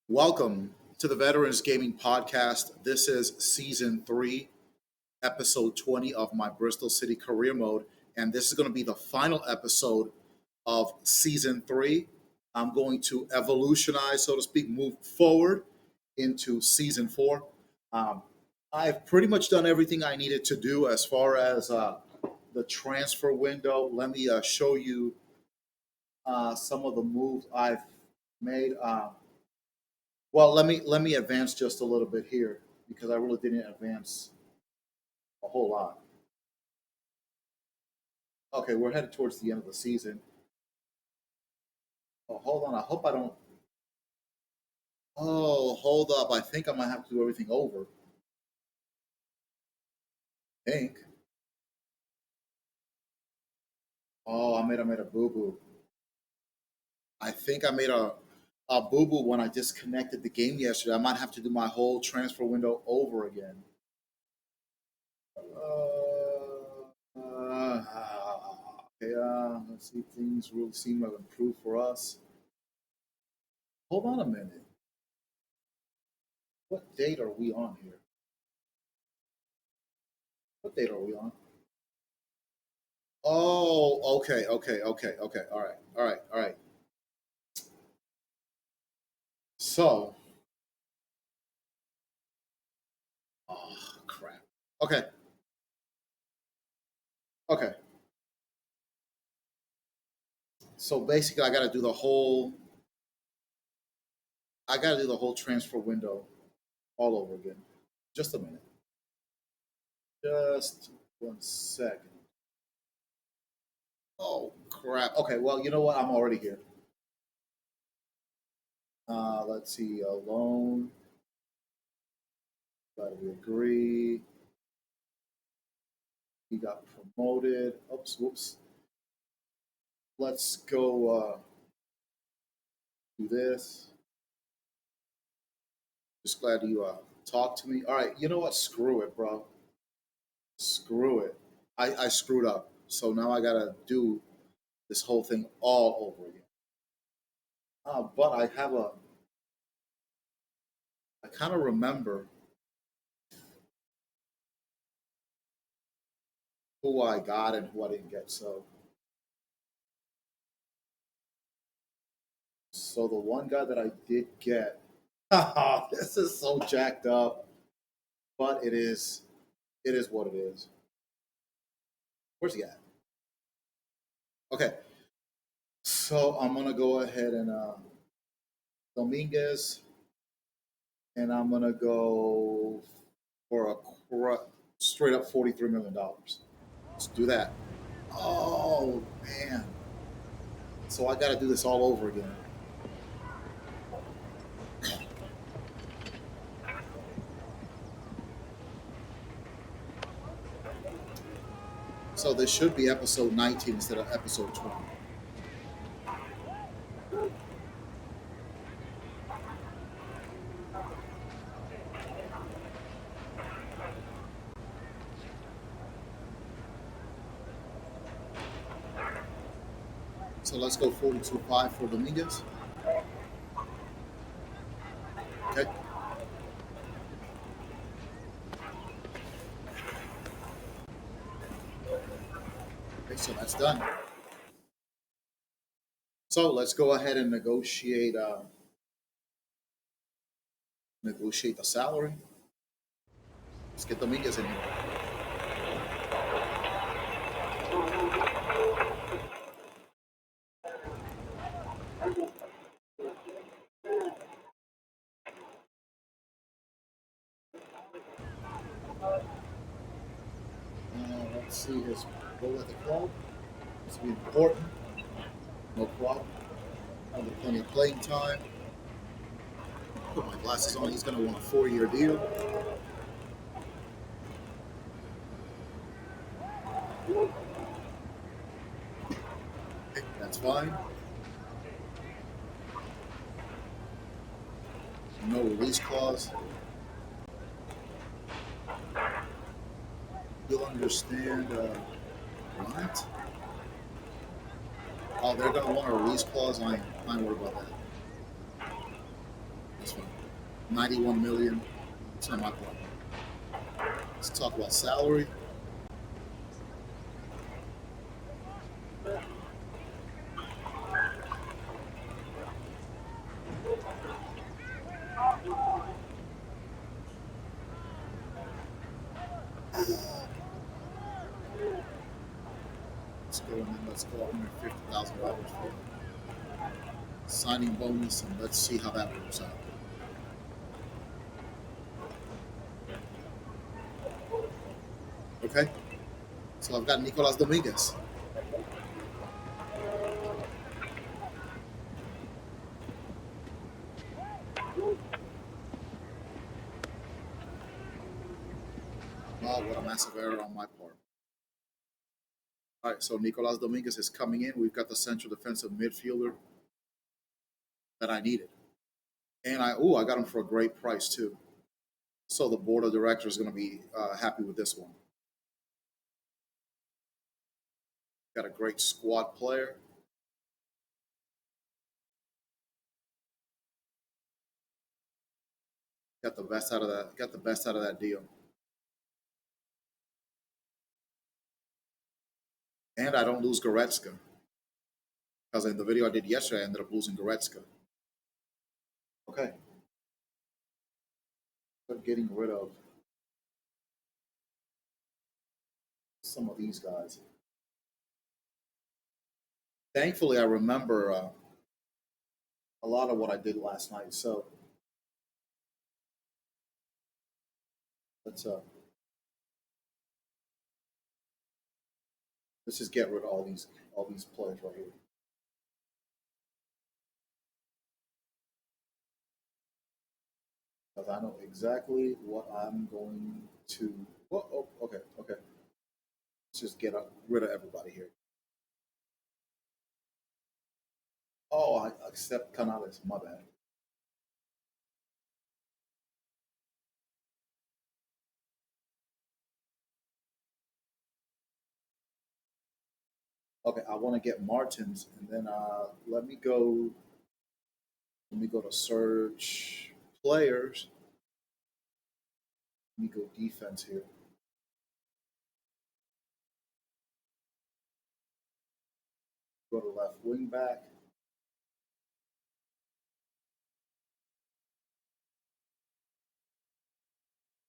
Welcome to the Veterans Gaming Podcast. This is season 3, episode 20 of my Bristol City career mode. And this is going to be the final episode of season 3. I'm going to evolutionize, so to speak, move forward into season 4. Um, I've pretty much done everything I needed to do as far as the transfer window. Let me show you some of the moves I've made. Well, let me advance just a little bit here because I really didn't advance a whole lot. Okay, we're headed towards the end of the season. Oh, hold on. I hope I don't. Oh, hold up. I think I might have to do everything over. I think. Oh, I made a boo boo. I think I made a boo boo when I disconnected the game yesterday. I might have to do my whole transfer window over again. Okay, let's see. Things really seem to have improved for us. Hold on a minute. What date are we on here? What date are we on? Oh, okay. All right. So, oh crap. Okay, okay. So basically, I got to do the whole transfer window all over again. Just a minute. Just 1 second. Oh crap. Okay. Well, you know what? I'm already here. Let's see. Alone. Glad we agree. He got promoted. Oops. Whoops. Let's go do this. Just glad you talked to me. All right, you know what? Screw it, bro. Screw it. I screwed up. So now I gotta do this whole thing all over again. But I kind of remember who I got and who I didn't get. So the one guy that I did get, this is so jacked up, but it is what it is. Where's he at? Okay, so I'm gonna go ahead and Dominguez, and I'm gonna go for straight up $43 million. Let's do that. Oh man! So I got to do this all over again. So this should be episode 19 instead of episode 20. So let's go 42.5 for Dominguez. Okay. Okay, so that's done. So let's go ahead and negotiate the salary. Let's get Dominguez in here. Let's see his role at the club. This will be important. No problem. Under plenty of playing time. Put my glasses on. He's going to want a 4-year deal. Okay, that's fine. No release clause. You'll understand. What? Oh, they're going to want a release clause. I ain't worried about that. That's fine. 91 million. It's not my part. Let's talk about salary. Let's go and then let's go $150,000 for signing bonus, and let's see how that works out. Okay, so I've got Nicolas Dominguez. Wow, what a massive error on my part. All right, so Nicolas Dominguez is coming in. We've got the central defensive midfielder that I needed, and I got him for a great price too. So the board of directors is going to be happy with this one. Got a great squad player. Got the best out of that. Got the best out of that deal. And I don't lose Goretzka because in the video I did yesterday, I ended up losing Goretzka. Okay, but getting rid of some of these guys. Thankfully, I remember a lot of what I did last night. So let's uh, let's just get rid of all these players right here. Because I know exactly what I'm going to. Okay, okay. Let's just get rid of everybody here. Oh, I accept Canales. My bad. Okay, I want to get Martins, and then let me go. Let me go to search players. Let me go defense here. Go to left wing back.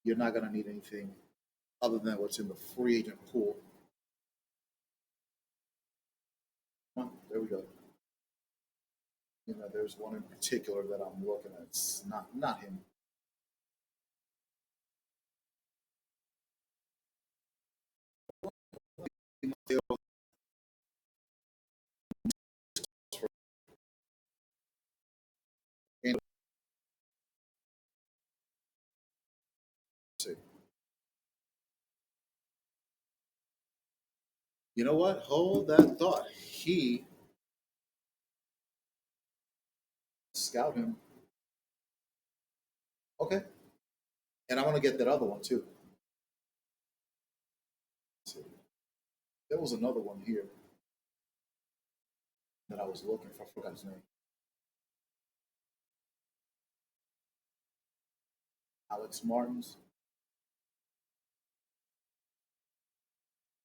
You're not going to need anything other than what's in the free agent pool. There we go. There's one in particular that I'm looking at. It's not him. You know what? Hold that thought. He scout him. Okay, and I want to get that other one too. Let's see. There was another one here that I was looking for. I forgot his name. Alex Martins.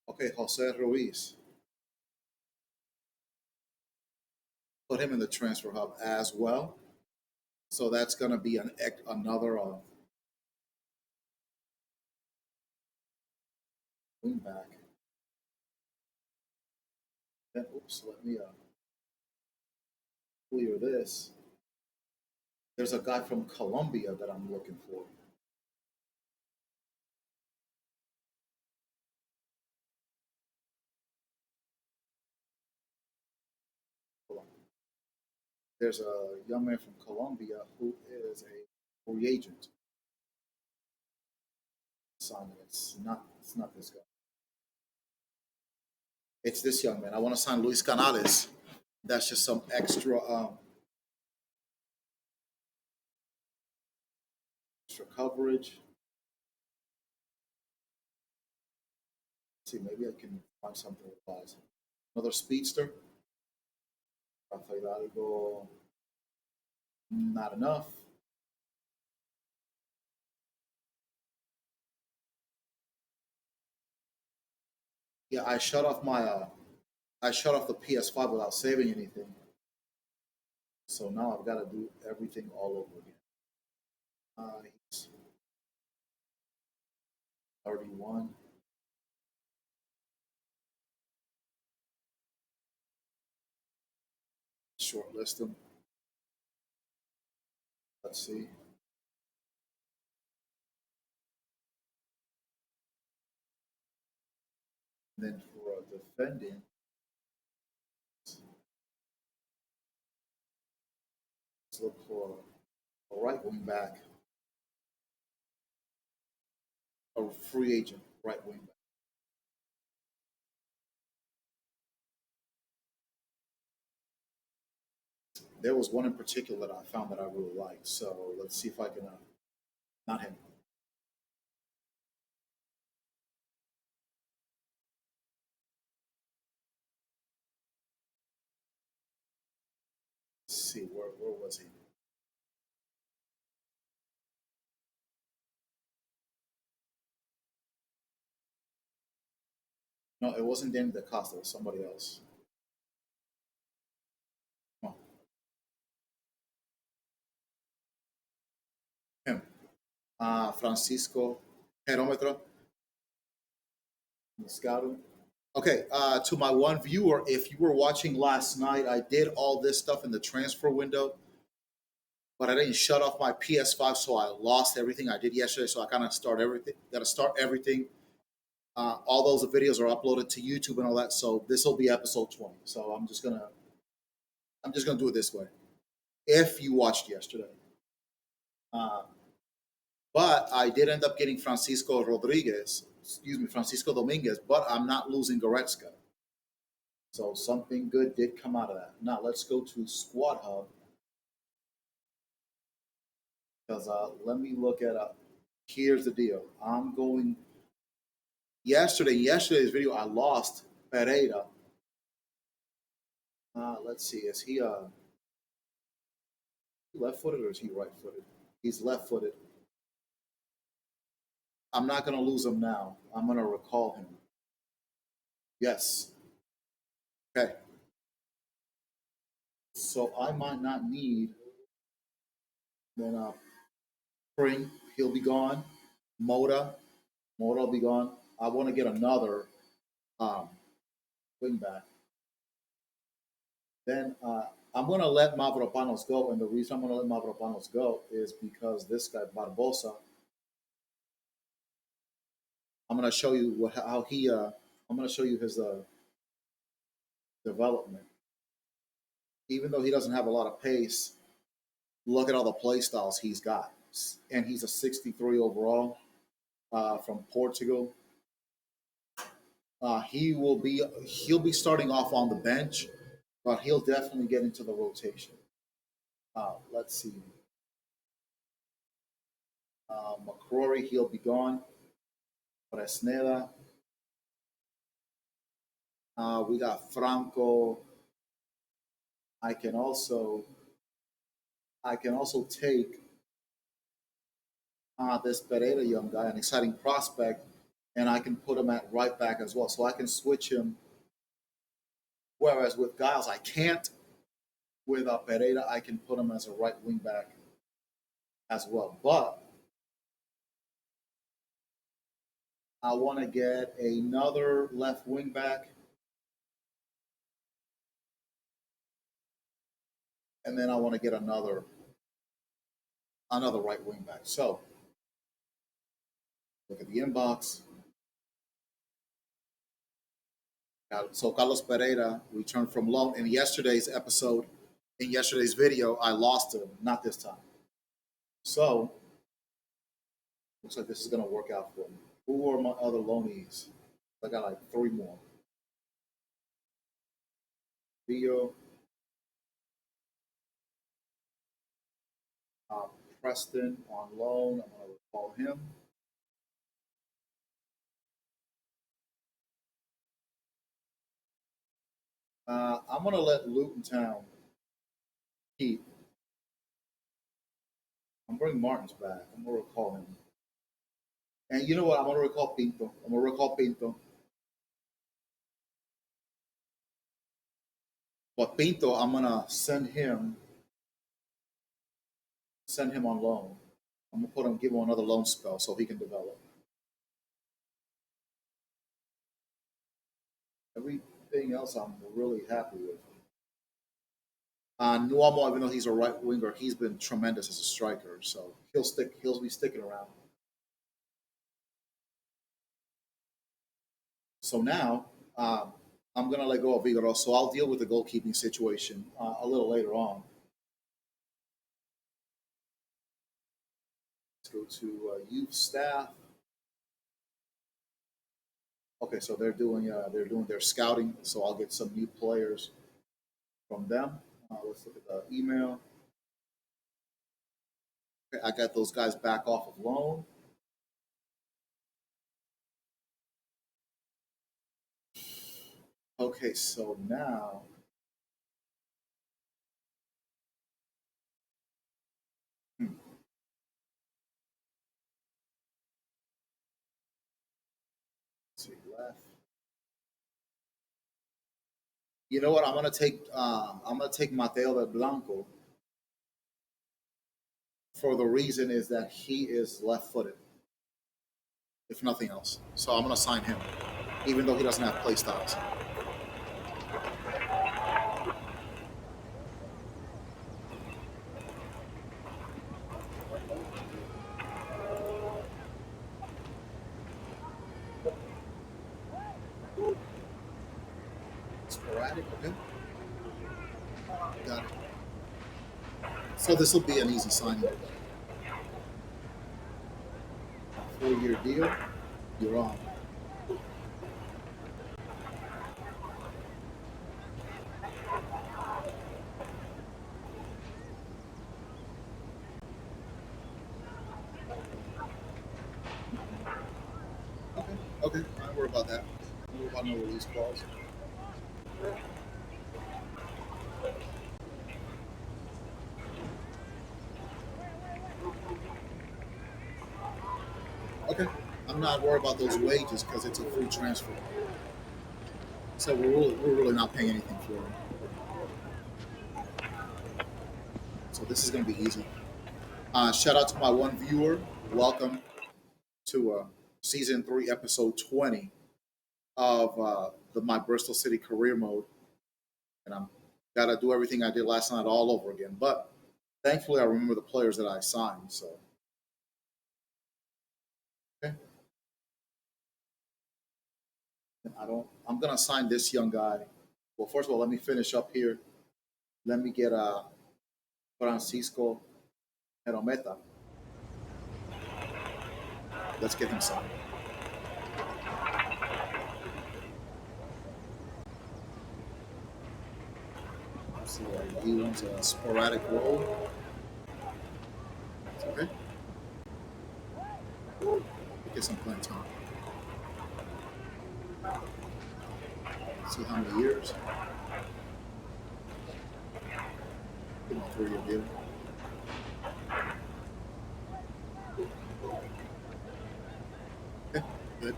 Okay, Jose Ruiz. Put him in the transfer hub as well. So that's going to be another wing back. Then, oops, let me clear this. There's a guy from Colombia that I'm looking for. There's a young man from Colombia who is a free agent signing. It's not this guy. It's this young man. I want to sign Luis Canales. That's just some extra coverage. Let's see, maybe I can find something with guys. Another speedster. Rafael Hidalgo. Not enough. Yeah, I shut off the PS5 without saving anything. So now I've got to do everything all over again. He's already won. Shortlist them. Let's see. And then for defending, let's look for a right wing back, a free agent right wing back. There was one in particular that I found that I really liked. So let's see if I can, not him. Let's see, where was he? No, it wasn't Danny DaCosta. It was somebody else. No, him. Francisco Perometro Moscato. Okay, to my one viewer, if you were watching last night, I did all this stuff in the transfer window, but I didn't shut off my PS5, so I lost everything I did yesterday. So I kind of start everything. Got to start everything. All those videos are uploaded to YouTube and all that. So this will be episode 20. So I'm just gonna do it this way. If you watched yesterday, uh, but I did end up getting Francisco Rodriguez. Excuse me, Francisco Dominguez. But I'm not losing Goretzka. So something good did come out of that. Now let's go to Squad Hub because let me look at. Here's the deal. I'm going yesterday's video. I lost Pereira. Let's see. Is he left-footed or is he right-footed? He's left-footed. I'm not going to lose him now. I'm going to recall him. Yes. Okay. So I might not need. Then Spring, he'll be gone. Moda, Moda will be gone. I want to get another um, wing back. Then I'm going to let Mavropanos go. And the reason I'm going to let Mavropanos go is because this guy, Barbosa, I'm going to show you how he, I'm going to show you his development. Even though he doesn't have a lot of pace, look at all the play styles he's got. And he's a 63 overall from Portugal. He'll be starting off on the bench, but he'll definitely get into the rotation. Let's see. McCrory, he'll be gone. Fresneda. We got Franco. I can also I can also take this Pereira young guy, an exciting prospect, and I can put him at right back as well. So I can switch him. Whereas with Giles, I can't. With Pereira, I can put him as a right wing back as well. But I want to get another left wing back, and then I want to get another right wing back. So look at the inbox. So Carlos Pereira returned from loan in yesterday's episode. In yesterday's video, I lost him. Not this time. So looks like this is going to work out for me. Who are my other loanees? I got like three more. Rio, uh, Preston on loan. I'm going to recall him. I'm going to let Luton Town keep. I'm bringing Martins back. I'm going to recall him. And you know what? I'm going to recall Pinto. I'm going to recall Pinto. But Pinto, I'm gonna send him on loan. I'm gonna give him another loan spell so he can develop. Everything else I'm really happy with. Nuomo, even though he's a right winger, he's been tremendous as a striker, so he'll stick. He'll be sticking around. So now I'm gonna let go of Vigoro. So I'll deal with the goalkeeping situation a little later on. Let's go to youth staff. Okay, so they're doing their scouting. So I'll get some new players from them. Let's look at the email. Okay, I got those guys back off of loan. Okay, so now hmm, let's see left. You know what? I'm gonna take Mateo del Blanco for the reason is that he is left-footed, if nothing else. So I'm gonna sign him, even though he doesn't have play styles. Sporadic, okay, got it. So this will be an easy signing. 4-year deal. You're on. Okay, okay. Don't worry about that. Don't worry about no release clause. Okay, I'm not worried about those wages because it's a free transfer. So we're really not paying anything for it. So this is going to be easy. Shout out to my one viewer. Welcome to season 3, episode 20 of the my Bristol City career mode, and I'm gotta do everything I did last night all over again. But thankfully, I remember the players that I signed. So okay, I don't. I'm gonna sign this young guy. Well, first of all, let me finish up here. Let me get Francisco Herometa. Let's get him signed. So he wants a sporadic role. Okay, get some playing time. See how many years. Give him a 3-year deal. Okay, good.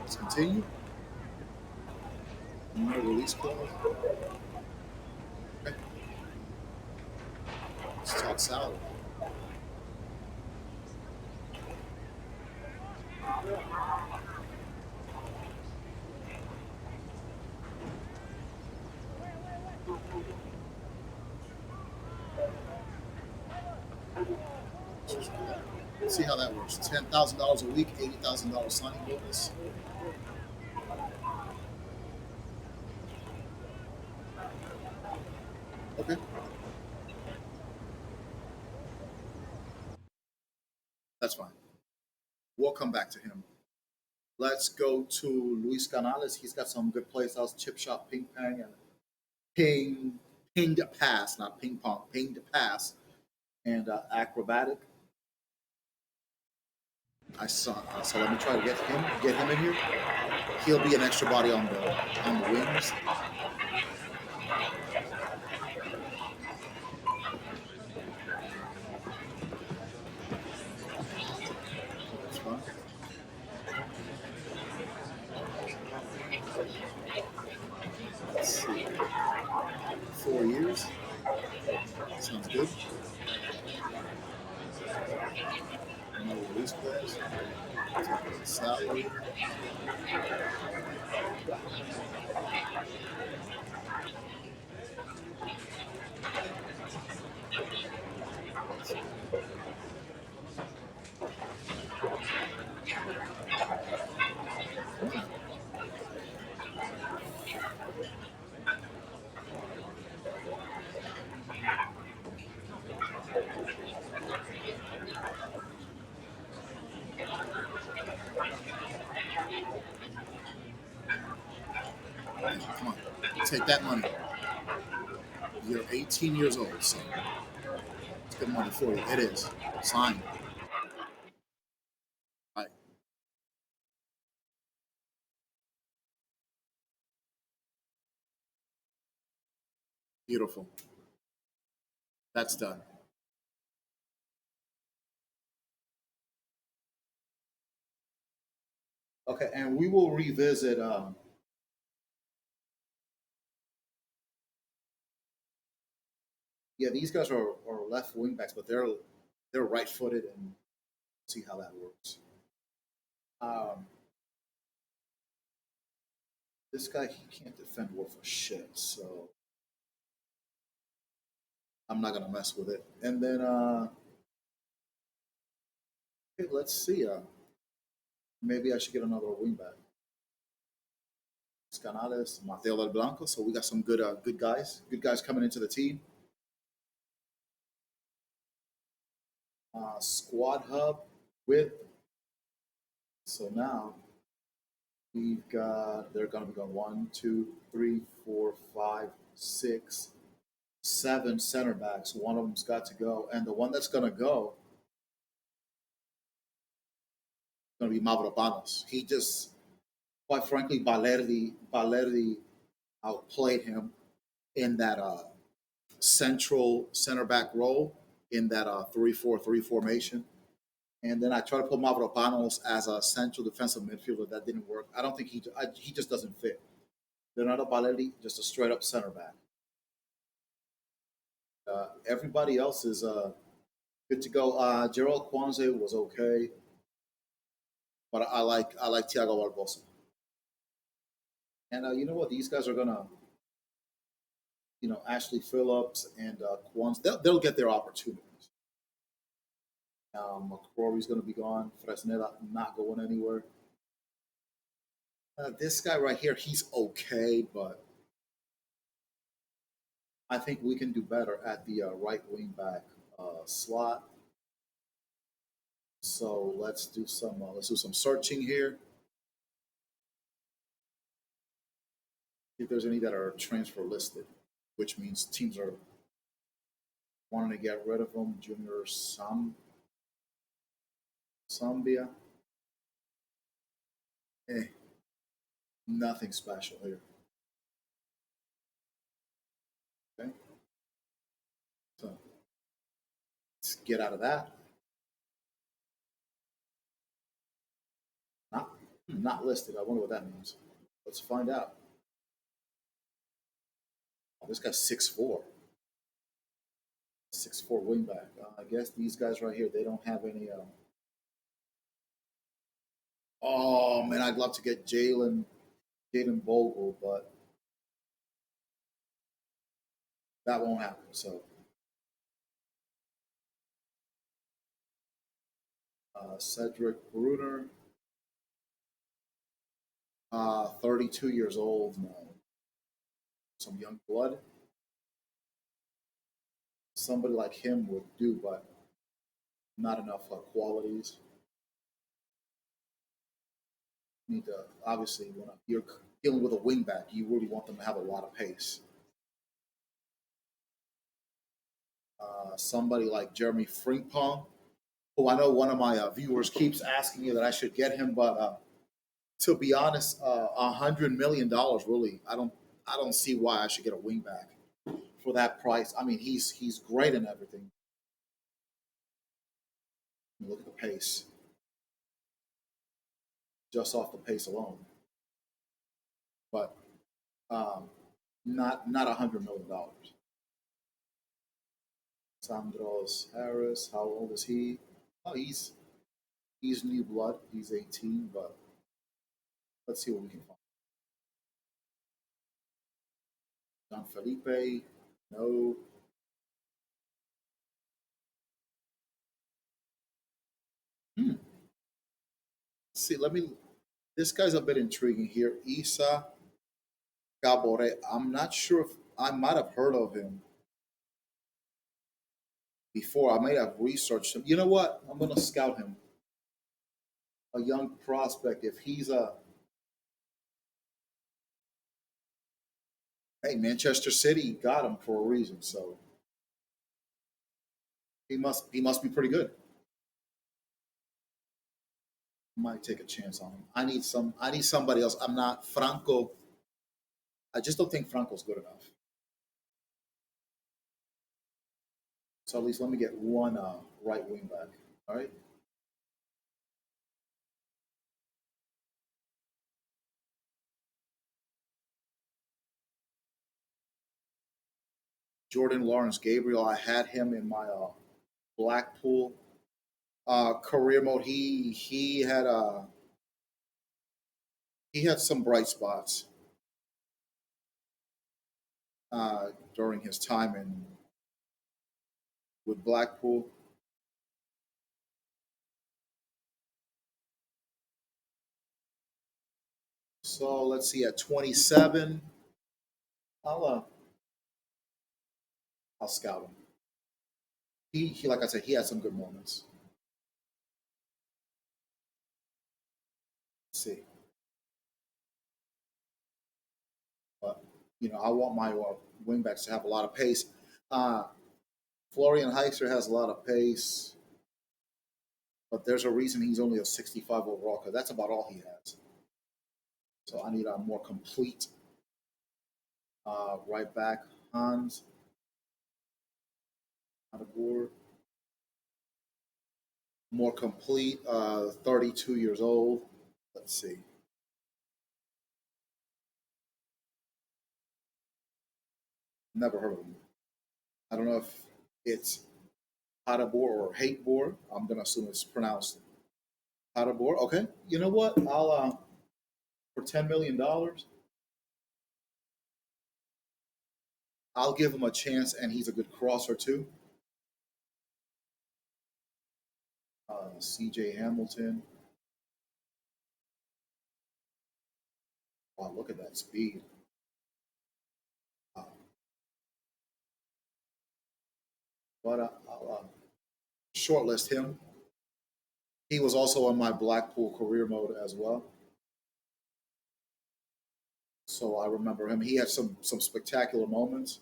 Let's continue. No release clause. Okay, let's talk salary. Let's see how that works. $10,000 a week, $80,000 signing bonus. Okay, that's fine. We'll come back to him. Let's go to Luis Canales. He's got some good plays. That was chip shot, ping pong, and pinged pass, not ping pong, pinged pass, and acrobatic. I saw. So let me try to get him in here. He'll be an extra body on the wings. That's fine. Let's see. Sounds good. No release clause. Salary. Come on, take that money. You're 18 years old, so it's good money for you. It is. Sign. All right. Beautiful. That's done. Okay, and we will revisit. Yeah, these guys are left wing backs, but they're right footed, and see how that works. Um, this guy he can't defend worth a shit, so I'm not gonna mess with it. And then okay, let's see. Maybe I should get another wing back. Canales, Mateo del Blanco. So we got some good guys coming into the team. Squad hub with. So now we've got. They're going to be going one, two, three, four, five, six, seven center backs. One of them's got to go, and the one that's going to go is going to be Mavropanos. He just, quite frankly, Valerdi outplayed him in that central center back role in that 3-4-3 formation. And then I tried to put Mavropanos as a central defensive midfielder. That didn't work. I don't think he just doesn't fit. Leonardo Valerdi, just a straight up center back. Everybody else is good to go. Gerald Kwanze was okay, but I like Thiago Barbosa. And you know what? These guys are gonna, Ashley Phillips and Kwanze. They'll get their opportunities. McCrory's going to be gone. Fresneda not going anywhere. This guy right here, he's okay, but I think we can do better at the right wing back slot. So let's do some searching here. See if there's any that are transfer listed, which means teams are wanting to get rid of them. Junior Sambia, eh, nothing special here. Okay, so let's get out of that. Not not listed. I wonder what that means. Let's find out. Oh, this guy's 6'4". 6'4" wingback. I guess these guys right here, they don't have any. Oh man, I'd love to get Jalen Bogle, but that won't happen. So Cedric Bruner, 32 years old now. Some young blood. Somebody like him would do, but not enough qualities. You need to obviously when you're dealing with a wingback, you really want them to have a lot of pace. Somebody like Jeremy Frimpong, who I know one of my viewers keeps asking me that I should get him, but to be honest, $100 million really, I don't see why I should get a wingback for that price. I mean, he's great in everything. Look at the pace, just off the pace alone, but um, not $100 million. Sandros Harris, how old is he? Oh, he's new blood. He's 18, but let's see what we can find. John Felipe, no. Hmm. See, let me. This guy's a bit intriguing here. Isa Gabore. I'm not sure if I might have heard of him before. I may have researched him. You know what? I'm gonna scout him. A young prospect. If he's a hey, Manchester City got him for a reason, so he must be pretty good. Might take a chance on him. I need somebody else. I'm not Franco. I just don't think Franco's good enough. So at least let me get one right wing back. All right. Jordan Lawrence Gabriel. I had him in my Blackpool career mode. He had some bright spots during his time in with Blackpool. So let's see. At 27, I'll uh, I'll scout him. He like I said, he had some good moments. Let's see, but I want my wingbacks to have a lot of pace. Uh, Florian Heister has a lot of pace, but there's a reason he's only a 65 overall because that's about all he has. So I need a more complete right back. Hans Adeboer, more complete. 32 years old. Let's see. Never heard of him. I don't know if it's Adeboer or Hateboer. I'm gonna assume it's pronounced Adeboer. Okay. You know what? I'll for $10 million, I'll give him a chance, and he's a good crosser too. C.J. Hamilton. Wow, look at that speed. Uh, but I'll shortlist him. He was also on my Blackpool career mode as well, so I remember him. He had some spectacular moments.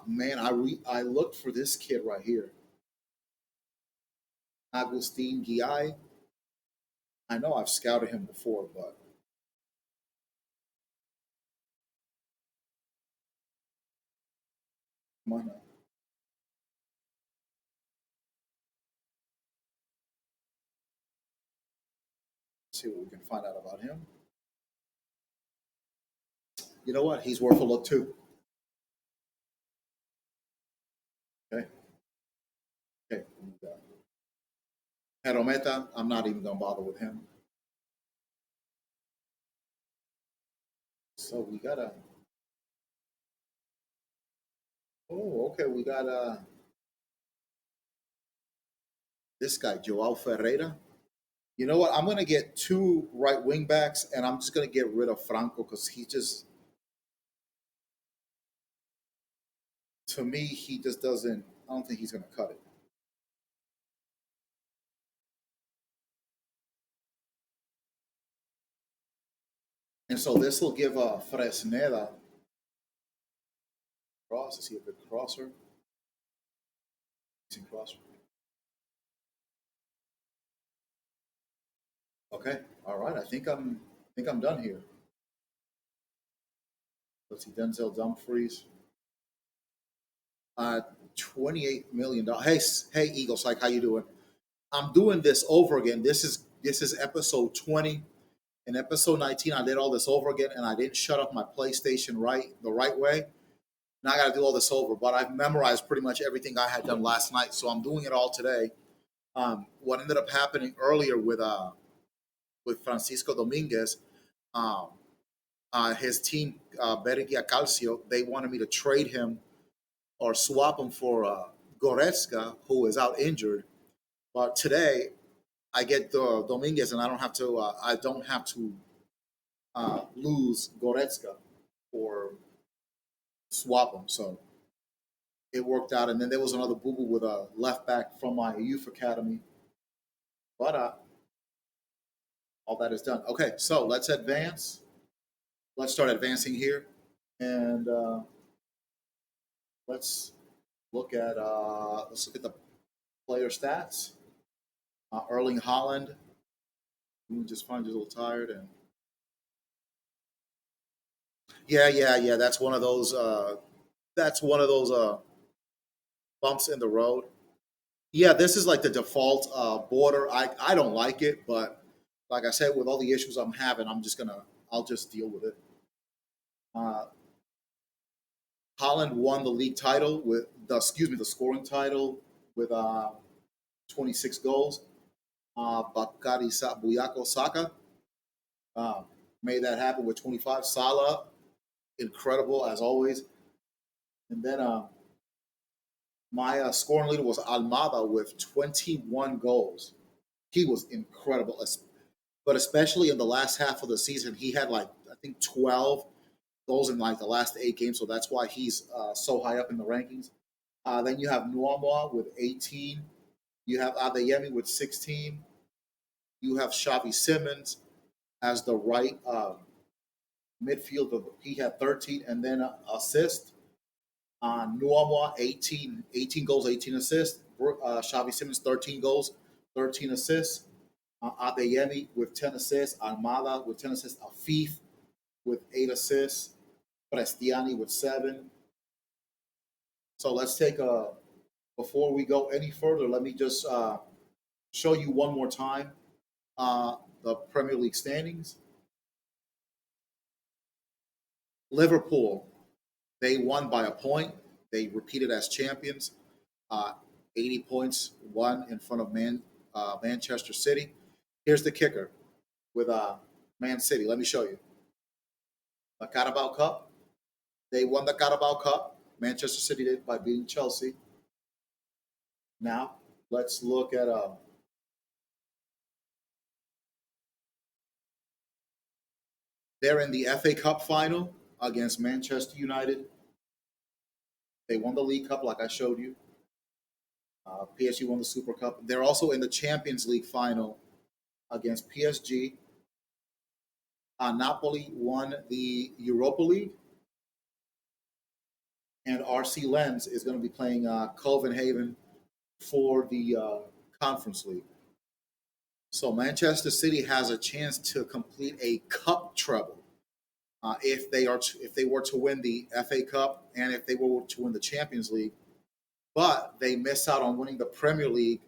Man, I looked for this kid right here, Agustin Guy. I know I've scouted him before, but come on now. Let's see what we can find out about him. You know what? He's worth a look too. Okay, okay. Herometa, I'm not even gonna bother with him. So we got a. Oh, okay. We got this guy, Joao Ferreira. You know what? I'm gonna get two right wing backs, and I'm just gonna get rid of Franco because he just, to me, he just doesn't. I don't think he's gonna cut it. And so this will give Fresneda cross. Is he a good crosser? Decent crosser. Okay. All right. I think I'm done here. Let's see. Denzel Dumfries. 28 million dollars. Hey, Eagles. Like, how you doing? I'm doing this over again. This is episode 20. In episode 19, I did all this over again, and I didn't shut off my PlayStation the right way. Now I got to do all this over, but I've memorized pretty much everything I had done last night, so I'm doing it all today. What ended up happening earlier with Francisco Dominguez, um, his team, Bergia Calcio, they wanted me to trade him or swap him for Goretzka, who is out injured. But today I get the Dominguez, and I don't have to lose Goretzka or swap him. So it worked out. And then there was another boo boo with a left back from my youth academy. But all that is done. Okay, so let's advance. Let's start advancing here, and let's let's look at the player stats. Erling Holland. We just find you a little tired, and yeah. That's one of those bumps in the road. Yeah, this is like the default border. I don't like it, but like I said, with all the issues I'm having, I'll just deal with it. Uh, Holland won the league title with the scoring title with 26 goals. Buyako Saka uh, made that happen with 25. Salah, incredible as always. And then my scoring leader was Almada with 21 goals. He was incredible, but especially in the last half of the season, he had like I think 12 goals in like the last 8 games. So that's why he's so high up in the rankings. Then you have Nuamwa with 18. You have Adeyemi with 16. You have Xavi Simmons as the right midfielder. He had 13, and then assist. Nuamwa 18 goals, 18 assists. Xavi Simmons 13 goals, 13 assists. Adeyemi with 10 assists. Almada with 10 assists. Afif with 8 assists. Prestiani with 7. So let's take a before we go any further. Let me just show you one more time the Premier League standings. Liverpool, they won by a point. They repeated as champions. Uh, 80 points, one in front of Manchester City. Here's the kicker with Man City. Let me show you. The Carabao Cup. They won the Carabao Cup. Manchester City did by beating Chelsea. Now, let's look at they're in the FA Cup final against Manchester United. They won the League Cup, like I showed you. PSG won the Super Cup. They're also in the Champions League final against PSG. Napoli won the Europa League, and RC Lens is going to be playing Copenhagen for the Conference League. So Manchester City has a chance to complete a cup treble if they were to win the FA Cup and if they were to win the Champions League, but they miss out on winning the Premier League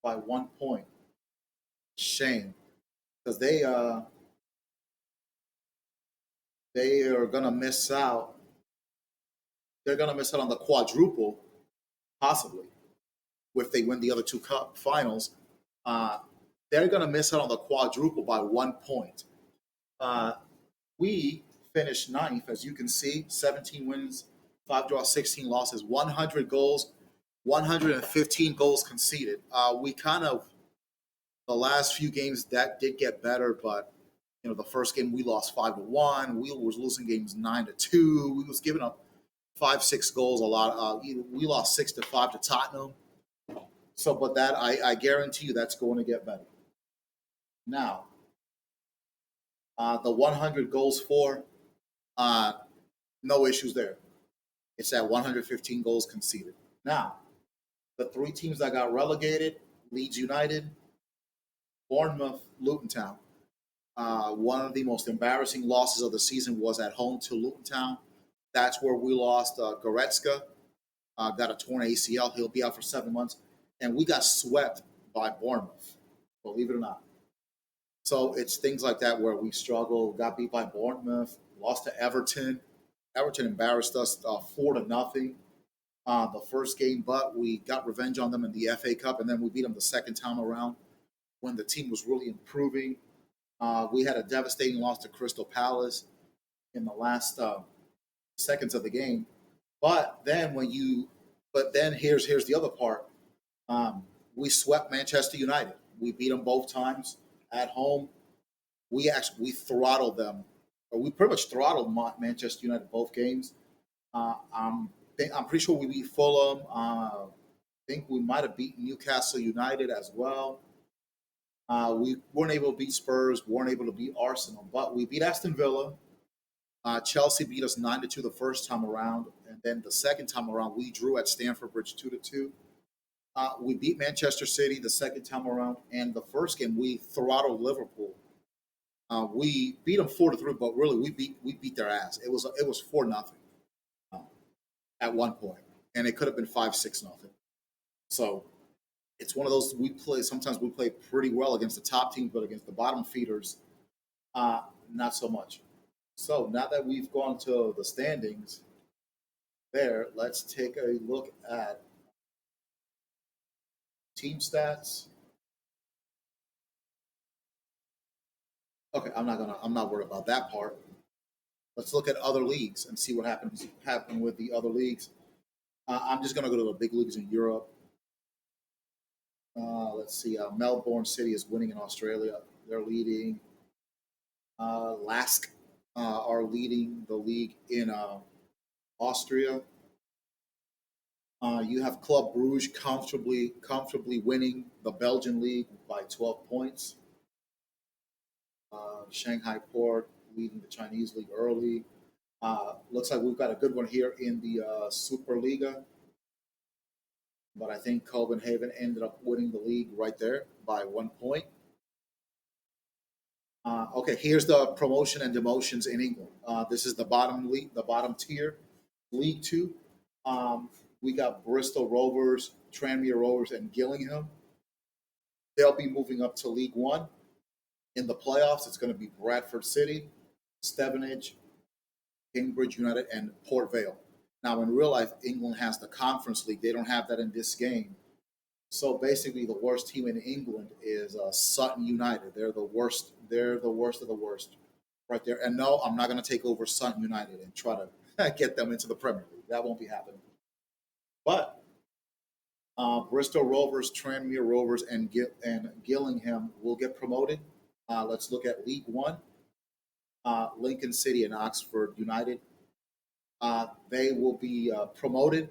by 1 point. Shame, because they are gonna miss out. They're gonna miss out on the quadruple, possibly, if they win the other two cup finals. Uh, they're gonna miss out on the quadruple by 1 point. Uh, we finished ninth, as you can see, 17 wins, 5 draws, 16 losses, 100 goals, 115 goals conceded. We kind of the last few games that did get better, but the first game we lost 5-1. We was losing games 9-2. We was giving up 5, 6 goals a lot. We lost 6-5 to Tottenham. So, but that I guarantee you that's going to get better. Now, the 100 goals for, no issues there. It's at 115 goals conceded. Now, the 3 teams that got relegated: Leeds United, Bournemouth, Luton Town. One of the most embarrassing losses of the season was at home to Luton Town. That's where we lost Goretzka. Got a torn ACL. He'll be out for 7 months. And we got swept by Bournemouth, believe it or not. So it's things like that where we struggle, got beat by Bournemouth, lost to Everton. Everton embarrassed us 4-0 the first game, but we got revenge on them in the FA Cup, and then we beat them the second time around when the team was really improving. We had a devastating loss to Crystal Palace in the last seconds of the game. But then here's the other part. Um, we swept Manchester United. We beat them both times at home. We throttled them, or we pretty much throttled Manchester United both games. I'm pretty sure we beat Fulham. I think we might have beaten Newcastle United as well. We weren't able to beat Spurs, weren't able to beat Arsenal, but we beat Aston Villa. Chelsea beat us 9-2 the first time around, and then the second time around we drew at Stamford Bridge 2-2. We beat Manchester City the second time around, and the first game we throttled Liverpool. We beat them 4-3, but really we beat their ass. It was 4-0 at one point, and it could have been 5-6-0. So it's one of those we play. Sometimes we play pretty well against the top teams, but against the bottom feeders, not so much. So now that we've gone to the standings, let's take a look at team stats. Okay, I'm not worried about that part. Let's look at other leagues and see what happened with the other leagues. I'm just gonna go to the big leagues in Europe. Let's see. Melbourne City is winning in Australia. They're leading. Lask are leading the league in Austria. You have Club Bruges comfortably winning the Belgian league by 12 points. Shanghai Port leading the Chinese league early. Looks like we've got a good one here in the Superliga, but I think Copenhagen ended up winning the league right there by 1 point. Okay, here's the promotion and demotions in England. This is the bottom league, the bottom tier, League Two. We got Bristol Rovers, Tranmere Rovers, and Gillingham. They'll be moving up to League One. In the playoffs, it's going to be Bradford City, Stevenage, Cambridge United, and Port Vale. Now, in real life, England has the Conference League. They don't have that in this game. So basically, the worst team in England is Sutton United. They're the worst. They're the worst of the worst, right there. And no, I'm not going to take over Sutton United and try to get them into the Premier League. That won't be happening. But Bristol Rovers, Tranmere Rovers, and Gillingham will get promoted. Let's look at League One. Lincoln City and Oxford United. They will be promoted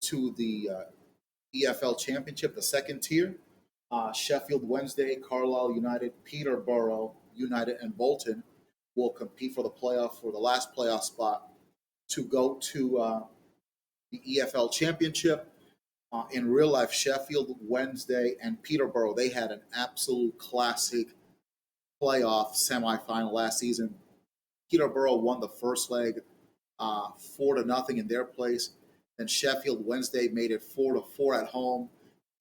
to the EFL Championship, the second tier. Sheffield Wednesday, Carlisle United, Peterborough United, and Bolton will compete for the last playoff spot to go to the EFL Championship. In real life, Sheffield Wednesday and Peterborough, they had an absolute classic playoff semifinal last season. Peterborough won the first leg 4-0 in their place. Then Sheffield Wednesday made it 4-4 at home.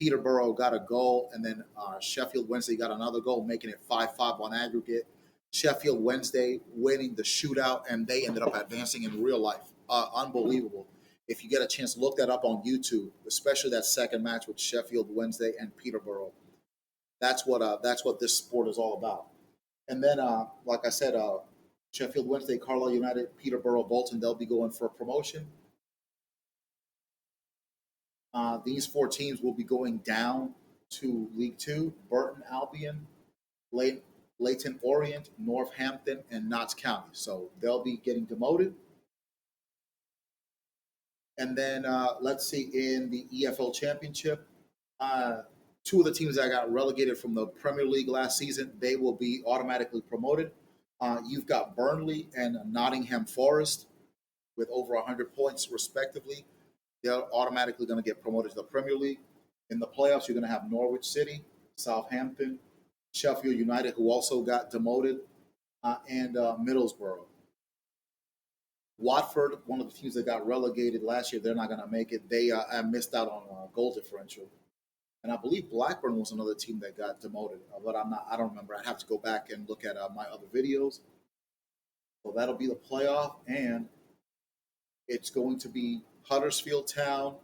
Peterborough got a goal, and then Sheffield Wednesday got another goal, making it 5-5 on aggregate. Sheffield Wednesday winning the shootout, and they ended up advancing in real life. Unbelievable. If you get a chance, look that up on YouTube, especially that second match with Sheffield Wednesday and Peterborough. That's what this sport is all about. And then, like I said, Sheffield Wednesday, Carlisle United, Peterborough, Bolton, they'll be going for a promotion. These four teams will be going down to League Two: Burton Albion, Leighton Orient, Northampton, and Notts County. So they'll be getting demoted. And then let's see, in the EFL Championship, two of the teams that got relegated from the Premier League last season, they will be automatically promoted. You've got Burnley and Nottingham Forest with over 100 points respectively. They're automatically going to get promoted to the Premier League. In the playoffs, you're going to have Norwich City, Southampton, Sheffield United, who also got demoted, and Middlesbrough. Watford, one of the teams that got relegated last year, they're not going to make it. They missed out on goal differential. And I believe Blackburn was another team that got demoted, but I don't remember. I'd have to go back and look at my other videos. So that'll be the playoff. And It's going to be Huddersfield Town,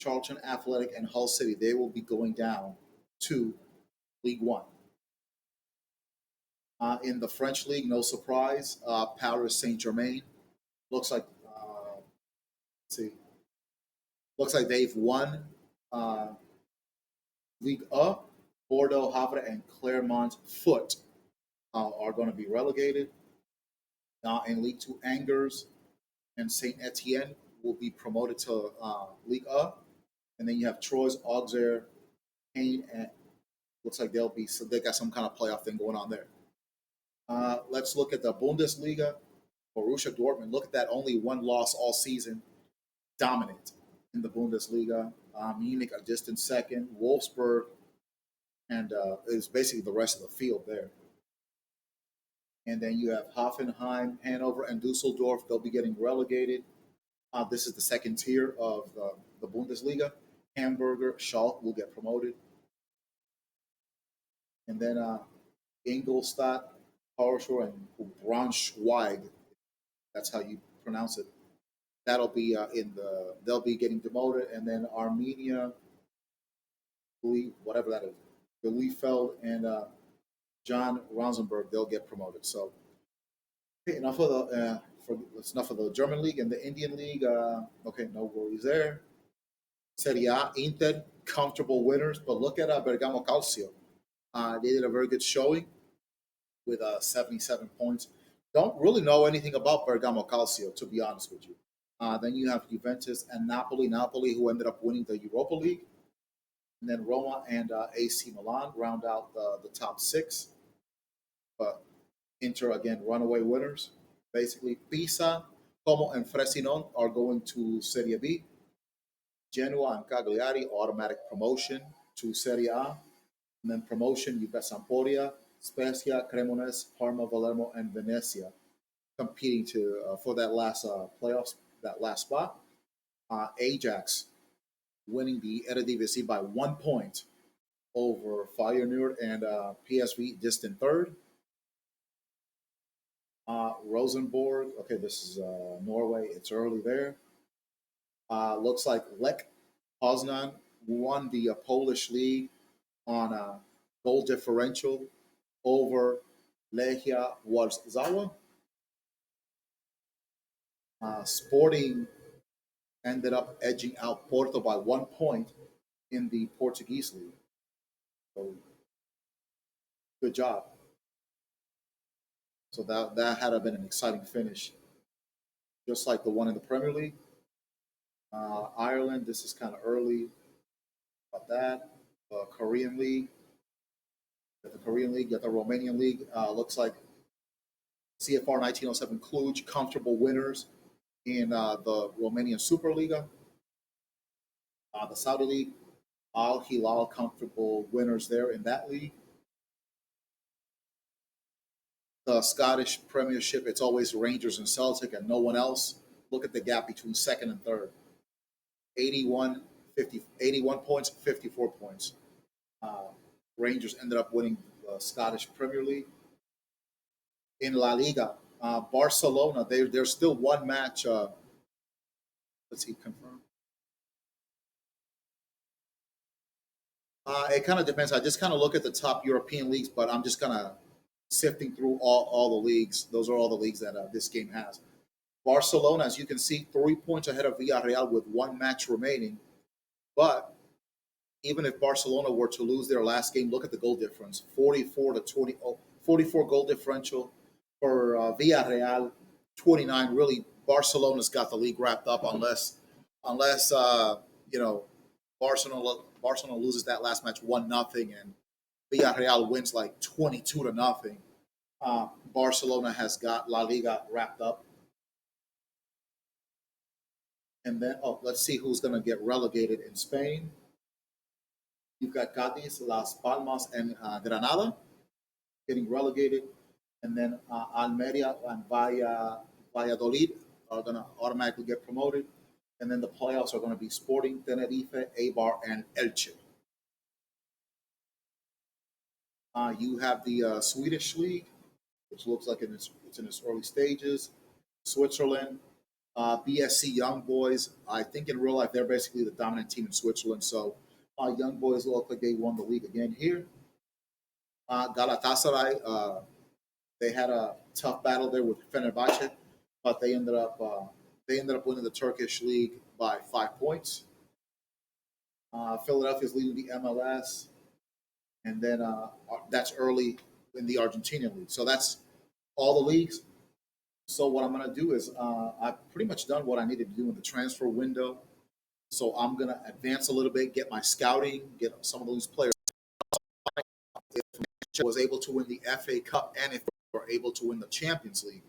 Charlton Athletic, and Hull City. They will be going down to League One. In the French league, no surprise, Paris Saint Germain looks like let's see, looks like they've won uh, League Up. Bordeaux, Havre, and Clermont Foot are going to be relegated. In League Two, Angers and Saint Etienne will be promoted to League Up, and then you have Troyes, Auxerre, Caen, and looks like they'll be so they got some kind of playoff thing going on there. Let's look at the Bundesliga. Borussia Dortmund. Look at that, only one loss all season, dominant in the Bundesliga. Munich a distant second, Wolfsburg, and it's basically the rest of the field there. And then you have Hoffenheim, Hanover, and Dusseldorf. They'll be getting relegated. This is the second tier of the Bundesliga. Hamburger, Schalke will get promoted. And then Ingolstadt, Karlsruhe, and Braunschweig. That's how you pronounce it. That'll be they'll be getting demoted. And then Armenia, whatever that is, Bielefeld, and John Rosenberg, they'll get promoted. So okay, enough of that's enough of the German league and the Indian league. Okay, no worries there. Serie A, Inter, comfortable winners, but look at Bergamo Calcio. They did a very good showing with 77 points. Don't really know anything about Bergamo Calcio, to be honest with you. Then you have Juventus and Napoli. Napoli, who ended up winning the Europa League. And then Roma and AC Milan round out the top six. But Inter, again, runaway winners. Basically, Pisa, Como, and Frosinone are going to Serie B. Genoa and Cagliari, automatic promotion to Serie A. And then promotion, you've got Sampdoria, Spezia, Cremonese, Parma, Palermo, and Venezia competing for that last playoffs, that last spot. Ajax winning the Eredivisie by 1 point over Feyenoord and PSV distant third. Rosenborg, okay, this is Norway. It's early there. Looks like Lech Poznan won the Polish league on a goal differential over Lechia Warsaw. Sporting ended up edging out Porto by 1 point in the Portuguese league. So good job. So that had been an exciting finish, just like the one in the Premier League. Ireland, this is kind of early about that. Korean League, the Korean League, got the Romanian League. Looks like CFR 1907 Cluj, comfortable winners in the Romanian Superliga. The Saudi League, Al Hilal, comfortable winners there in that league. The Scottish Premiership, it's always Rangers and Celtic and no one else. Look at the gap between second and third. 81 points, 54 points. Rangers ended up winning the Scottish Premier League. In La Liga, Barcelona, there's still one match. Let's see, confirm. It kind of depends. I just kind of look at the top European leagues, but I'm just kind of sifting through all the leagues. Those are all the leagues that this game has. Barcelona, as you can see, 3 points ahead of Villarreal with one match remaining. But even if Barcelona were to lose their last game, look at the goal difference: 44 to 20. 44 goal differential for Villarreal, 29. Really, Barcelona's got the league wrapped up unless you know Barcelona loses that last match 1-0 and Villarreal wins like 22-0. Barcelona has got La Liga wrapped up. And then, let's see who's going to get relegated in Spain. You've got Cadiz, Las Palmas, and Granada getting relegated. And then Almeria and Valladolid are going to automatically get promoted. And then the playoffs are going to be Sporting, Tenerife, Eibar, and Elche. You have the Swedish League, which looks like it's in its early stages. Switzerland, BSC Young Boys, I think in real life they're basically the dominant team in Switzerland. So Young Boys look like they won the league again here. Galatasaray, they had a tough battle there with Fenerbahce, but they ended up winning the Turkish league by 5 points. Philadelphia's leading the MLS, and then that's early in the Argentinian league. So that's all the leagues. So what I'm going to do is I've pretty much done what I needed to do in the transfer window. So I'm going to advance a little bit, get my scouting, get some of those players. If Manchester was able to win the FA Cup and if they were able to win the Champions League.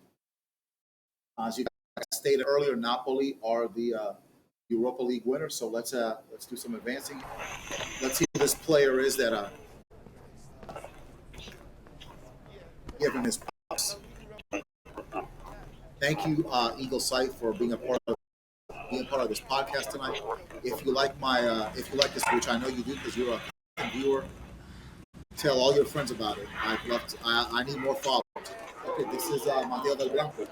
As you stated earlier, Napoli are the Europa League winners. So let's do some advancing. Let's see who this player is that give him his props. Thank you, Eagle Sight, for being part of this podcast tonight. If you like this, which I know you do because you're a viewer, tell all your friends about it. I need more followers. Okay, this is Mateo del Blanco.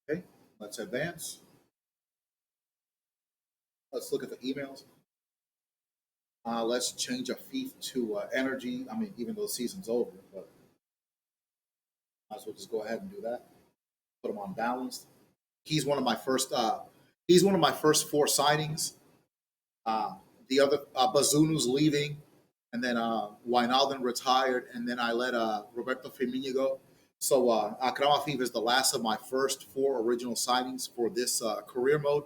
Okay, let's advance. Let's look at the emails. Let's change a FIFA to energy. I mean, even though the season's over, but might as well just go ahead and do that. Put him on balanced. He's one of my first. He's one of my first four signings. Uh, the other Bazunu's leaving, and then Wijnaldum retired, and then I let Roberto Firmino go. So Akrama FIFA is the last of my first four original signings for this career mode,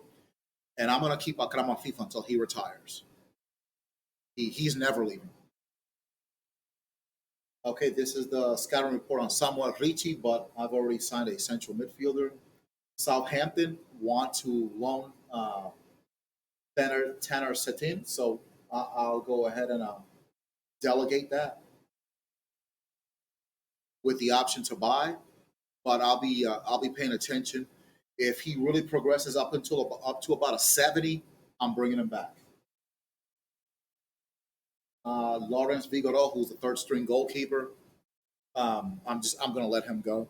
and I'm gonna keep Akrama FIFA until he retires. He's never leaving. Okay, this is the scouting report on Samuel Ricci, but I've already signed a central midfielder. Southampton want to loan Tanner Setin, so I'll go ahead and delegate that with the option to buy. But I'll be paying attention. If he really progresses up to about a 70, I'm bringing him back. Lawrence Vigoro, who's the third string goalkeeper, I'm gonna let him go.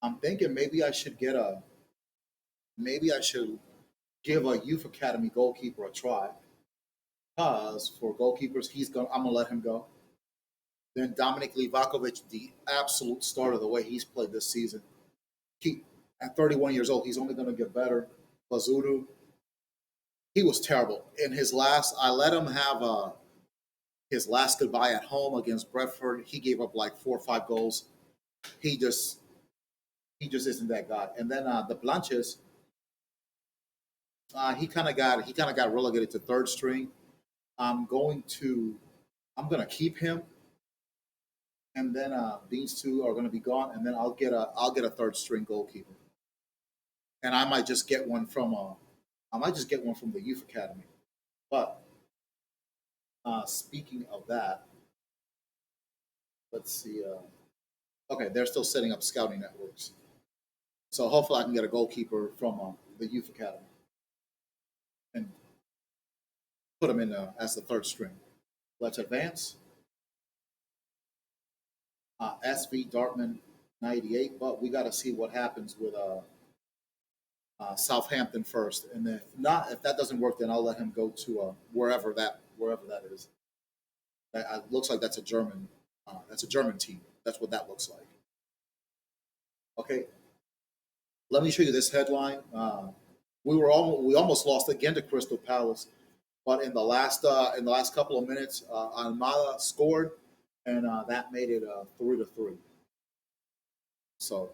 I'm thinking maybe I should give a youth academy goalkeeper a try. Because for goalkeepers, I'm gonna let him go. Then Dominic Livakovic, the absolute star of the way he's played this season. He at 31 years old, he's only gonna get better. Bazuru, he was terrible. In his last, I let him have his last goodbye at home against Brentford. He gave up like 4 or 5 goals. He just isn't that guy. And then the Blanches, he kind of got relegated to third string. I'm going to I'm gonna keep him, and then these two are gonna be gone, and then I'll get a third string goalkeeper, and I might just get one from the youth academy. But speaking of that, let's see. Okay, they're still setting up scouting networks, so hopefully I can get a goalkeeper from the youth academy and put him in as the third string. Let's advance. SV Dartman 98, but we got to see what happens with Southampton first, and if that doesn't work, then I'll let him go to wherever that is. That looks like that's a German. That's a German team. That's what that looks like. Okay, let me show you this headline. We almost lost again to Crystal Palace, but in the last couple of minutes, Almada scored, and that made it 3-3. So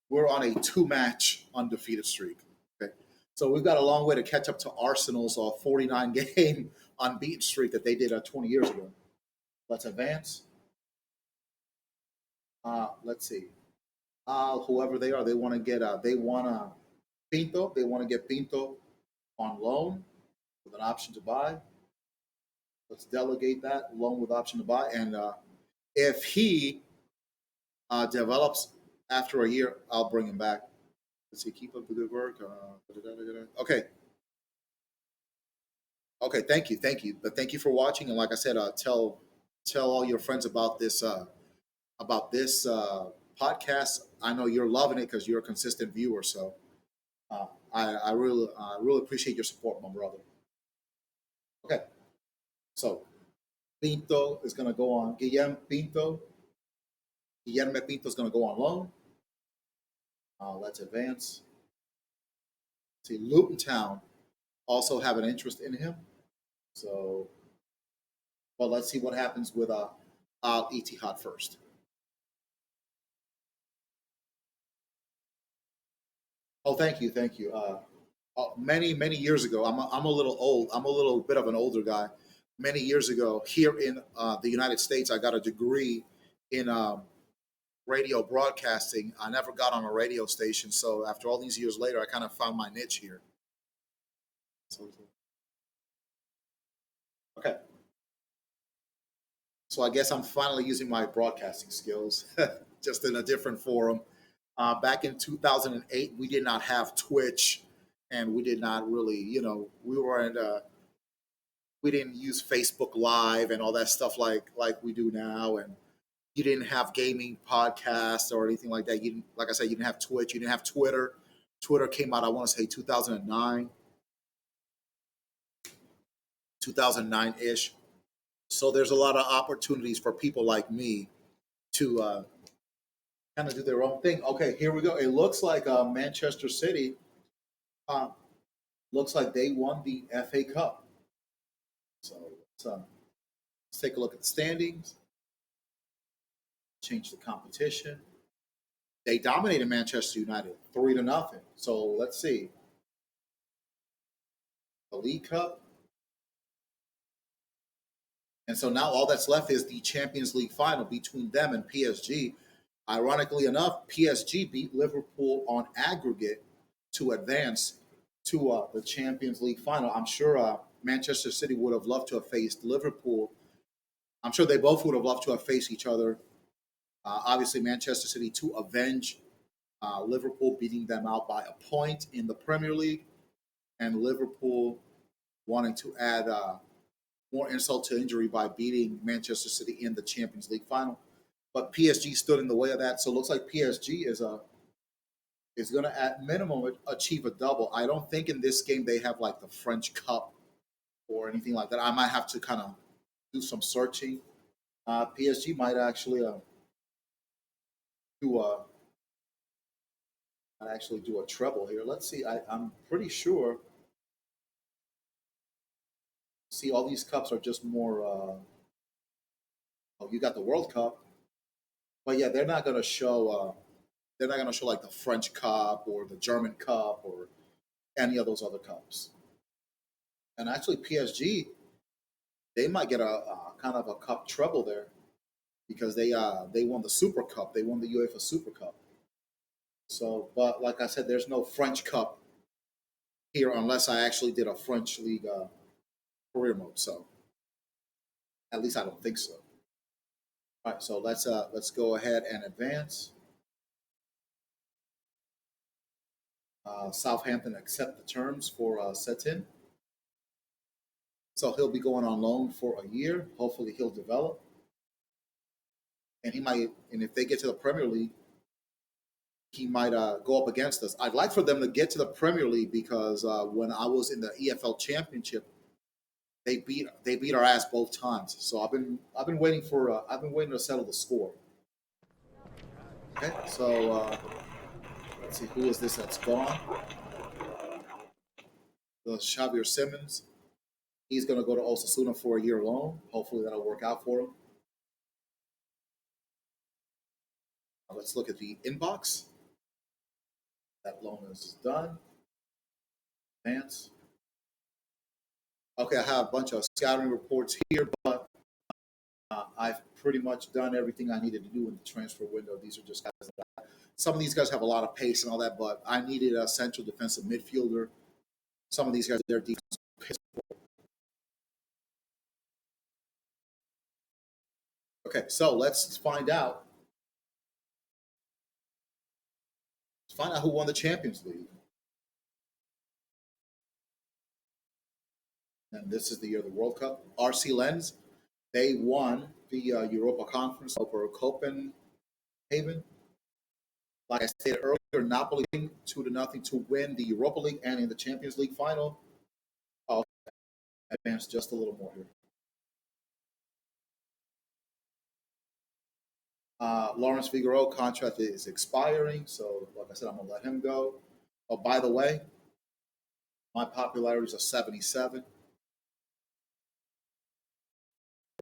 we're on a two-match undefeated streak. Okay, so we've got a long way to catch up to Arsenal's 49 game unbeaten streak that they did 20 years ago. Let's advance. Let's see. Whoever they are, they want to get they want to Pinto. They want to get Pinto on loan with an option to buy. Let's delegate that loan with option to buy, and if he develops after a year, I'll bring him back. Let's see. Keep up the good work. Okay. Okay, thank you, thank you. But thank you for watching, and like I said, tell all your friends about this podcast. I know you're loving it because you're a consistent viewer. So I really appreciate your support, my brother. Okay, so Pinto is going to go on. Guillermo Pinto is going to go on loan. Let's advance. See, Luton Town also have an interest in him. So, well, let's see what happens with Al Ittihad first. Oh, thank you, thank you. Many years ago, I'm a little old. I'm a little bit of an older guy. Many years ago, here in the United States, I got a degree in radio broadcasting. I never got on a radio station, so after all these years later, I kind of found my niche here. So, okay, so I guess I'm finally using my broadcasting skills, just in a different forum. Back in 2008, we did not have Twitch, and we did not really, we weren't. We didn't use Facebook Live and all that stuff like we do now, and you didn't have gaming podcasts or anything like that. You didn't, like I said, you didn't have Twitch, you didn't have Twitter. Twitter came out, I want to say 2009, 2009 ish. So there's a lot of opportunities for people like me to kind of do their own thing. Okay, here we go. It looks like Manchester City uh, looks like they won the FA Cup. So let's take a look at the standings. Change the competition. They dominated Manchester United 3-0. So let's see. The League Cup. And so now all that's left is the Champions League final between them and PSG. Ironically enough, PSG beat Liverpool on aggregate to advance to the Champions League final. I'm sure Manchester City would have loved to have faced Liverpool. I'm sure they both would have loved to have faced each other. Obviously, Manchester City to avenge Liverpool beating them out by a point in the Premier League, and Liverpool wanting to add more insult to injury by beating Manchester City in the Champions League final. But PSG stood in the way of that, so it looks like PSG is going to at minimum achieve a double. I don't think in this game they have like the French Cup or anything like that. I might have to kind of do some searching. PSG might actually do a actually do a treble here. Let's see. I'm pretty sure. See, all these cups are just more. Oh, you got the World Cup, but yeah, they're not going to show. They're not going to show like the French Cup or the German Cup or any of those other cups. And actually, PSG they might get a kind of a cup treble there because they won the Super Cup. They won the UEFA Super Cup. So, but like I said, there's no French Cup here unless I actually did a French league career mode. So, at least I don't think so. All right, so let's go ahead and advance. Southampton accept the terms for Setin. So he'll be going on loan for a year. Hopefully he'll develop. And he might, and if they get to the Premier League, he might go up against us. I'd like for them to get to the Premier League because when I was in the EFL Championship, they beat our ass both times. So I've been waiting for I've been waiting to settle the score. Okay, so let's see who is this that's gone. The Xavier Simmons. He's going to go to Osasuna for a year loan. Hopefully that'll work out for him. Let's look at the inbox. That loan is done. Advance. Okay, I have a bunch of scouting reports here, but I've pretty much done everything I needed to do in the transfer window. These are just guys that some of these guys have a lot of pace and all that, but I needed a central defensive midfielder. Some of these guys, their defense. Okay, so let's find out. Let's find out who won the Champions League. and this is the year of the World Cup. RC Lens, they won the Europa Conference over Copenhagen. Like I stated earlier, Napoli 2-0 to win the Europa League, and in the Champions League final, I'll advance just a little more here. Lawrence Figueroa contract is expiring, so like I said, I'm gonna let him go. Oh, by the way, my popularities are 77.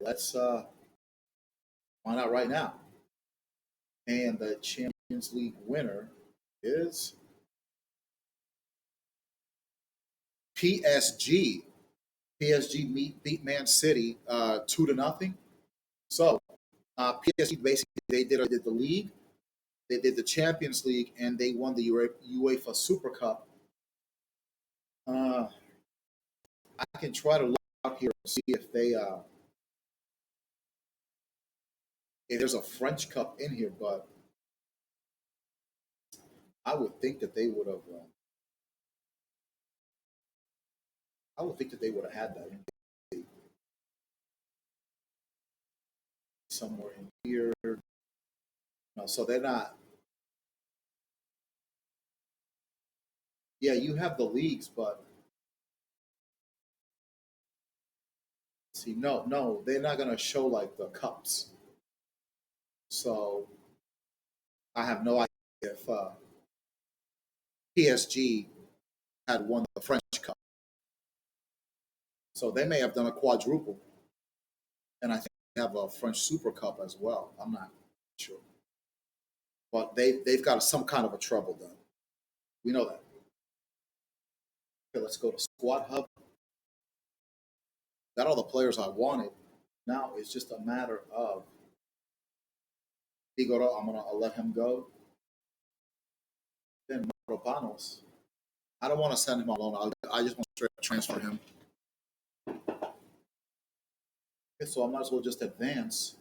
Let's find out right now. And the Champions League winner is PSG. PSG beat Man City 2-0. So PSG basically did the league, they did the Champions League, and they won the UEFA Super Cup. Uh, I can try to look out here and see if they if there's a French Cup in here, but I would think that they would have. I would think that they would have had that somewhere in here. No, so they're not. Yeah, you have the leagues, but see, no, they're not gonna show like the cups. So I have no idea if PSG had won the French Cup. So they may have done a quadruple, and I think they have a French Super Cup as well. I'm not sure, but they've got some kind of a trouble done. We know that. Okay, let's go to Squad Hub. Got all the players I wanted. Now it's just a matter of Figaro. I'll let him go. Then Mavropanos. I don't want to send him alone. I just want to straight transfer him. Okay, so I might as well just advance.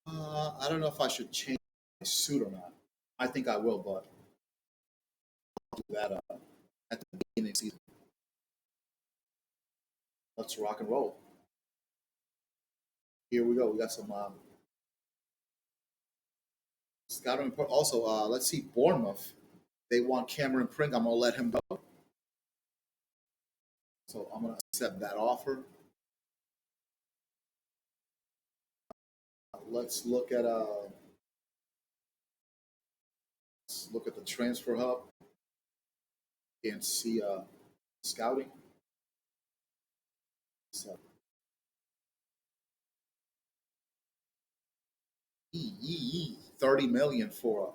I don't know if I should change my suit or not. I think I will, but I'll do that at the beginning of the season. Let's rock and roll. Here we go. We got some scouting report. Also, let's see, Bournemouth. They want Cameron Pring. I'm gonna let him go. So I'm gonna accept that offer. Let's look at the transfer hub and see scouting. So 30 million for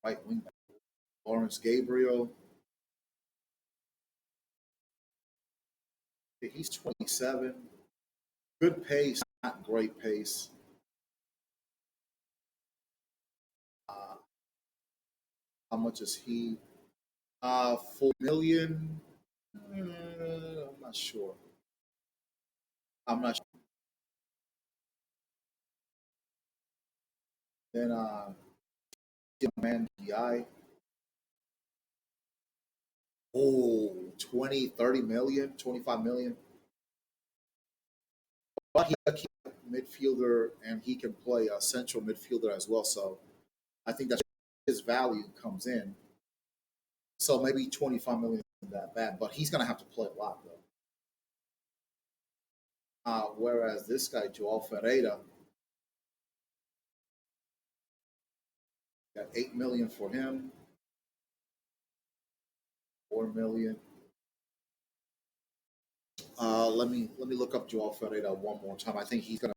a right wing back. Lawrence Gabriel. Okay, he's 27. Good pace, not great pace. Uh, how much is he? 4 million. I'm not sure. I'm not sure. Then man DI. Oh, 20, 30 million, 25 million. But he's a key midfielder and he can play a central midfielder as well. So I think that's his value comes in. So maybe 25 million isn't that bad, but he's going to have to play a lot though. Whereas this guy, Joao Ferreira, got 8 million for him, 4 million. Let me look up Joao Ferreira one more time. I think he's gonna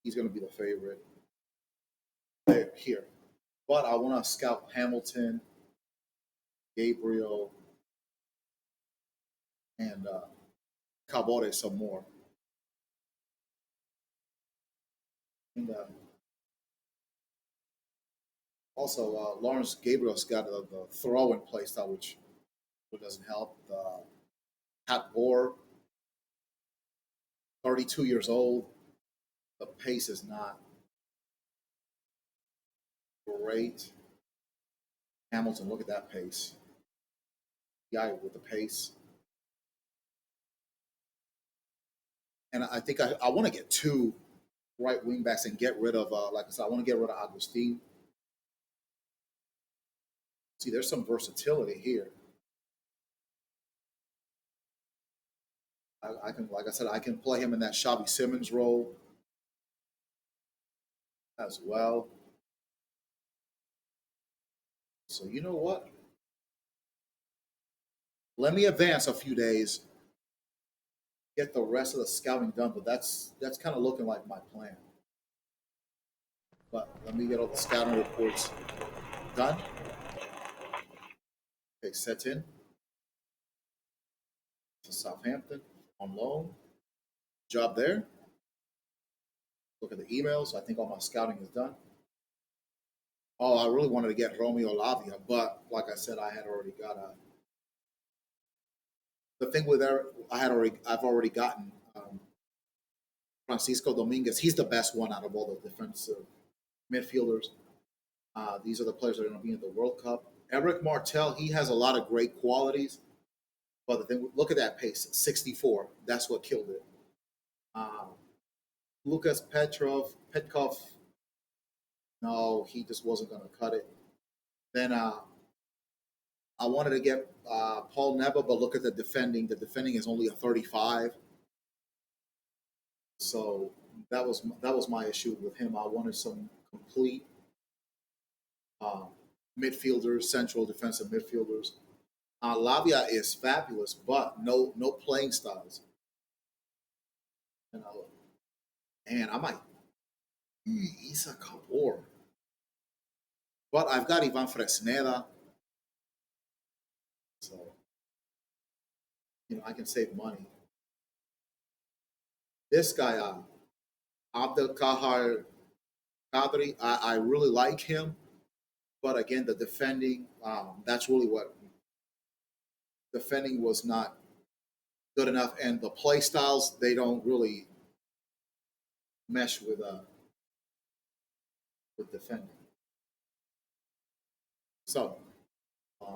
be the favorite there here. But I want to scout Hamilton, Gabriel, and Cabore some more. And also, Lawrence Gabriel's got the throw in play style, which doesn't help. Pat Bohr, 32 years old. The pace is not great. Hamilton, look at that pace. guy with the pace. And I think I want to get two right wing backs and get rid of, like I said, I want to get rid of Agustin. See, there's some versatility here. I can, like I said, I can play him in that Shabby Simmons role as well. So you know what? Let me advance a few days, get the rest of the scouting done. But that's kind of looking like my plan. But let me get all the scouting reports done. Okay, set in to Southampton on loan. Job there. Look at the emails. I think all my scouting is done. Oh, I really wanted to get Romeo Lavia, but like I said, I had already got a. The thing with Eric, I've already gotten Francisco Dominguez. He's the best one out of all the defensive midfielders. These are the players that are going to be in the World Cup. Eric Martel, he has a lot of great qualities, but the thing, look at that pace, 64. That's what killed it. Um, Lucas Petkov, no, he just wasn't going to cut it. Then I wanted to get Paul Neva, but look at the defending. The defending is only a 35, so that was my issue with him. I wanted some complete uh, midfielders, central defensive midfielders. Lavia is fabulous, but no playing styles. You know, and I might Isa Kabor, but I've got Ivan Fresneda, so I can save money. This guy, Abdel Kahar Kadri, I really like him, but again, the defending, that's really what defending was not good enough, and the play styles they don't really mesh with defending. So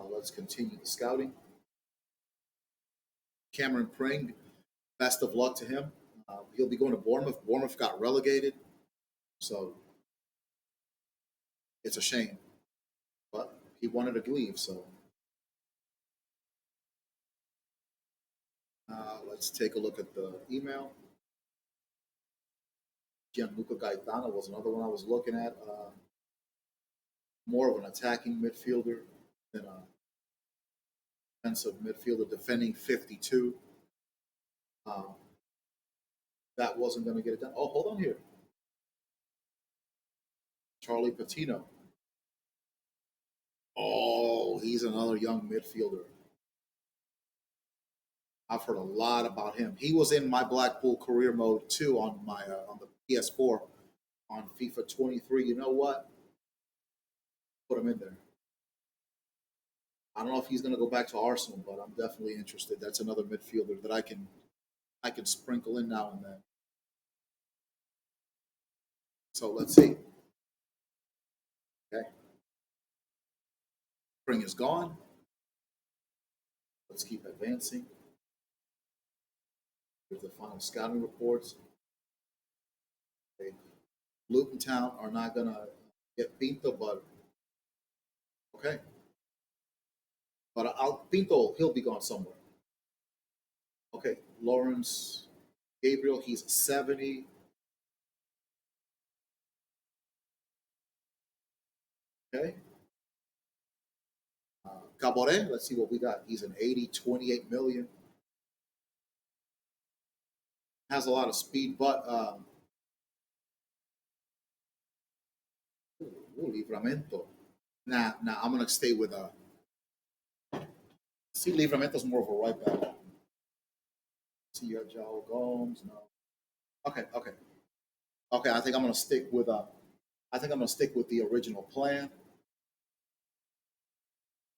let's continue the scouting. Cameron Pring, best of luck to him. He'll be going to Bournemouth. Bournemouth got relegated, so it's a shame. But he wanted to leave, so let's take a look at the email. Gianluca Gaetano was another one I was looking at. More of an attacking midfielder than a defensive midfielder, defending 52. Uh, that wasn't going to get it done. Oh, hold on here. Charlie Patino. Oh, he's another young midfielder. I've heard a lot about him. He was in my Blackpool career mode too on my on the PS4 on FIFA 23. You know what? Put him in there. I don't know if he's going to go back to Arsenal, but I'm definitely interested. That's another midfielder that I can sprinkle in now and then. So let's see. Okay, spring is gone. Let's keep advancing. Here's the final scouting reports. Okay. Luton Town are not going to get Pinto, but okay. But Pinto, he'll be gone somewhere. Okay, Lawrence Gabriel, he's 70. Okay. Cabore, let's see what we got. He's an 80, 28 million. Has a lot of speed, but Livramento. Nah, I'm gonna stay with see Livramento's more of a right back. See you Joe Gomes. No. Okay. Okay, I think I'm gonna stick with the original plan.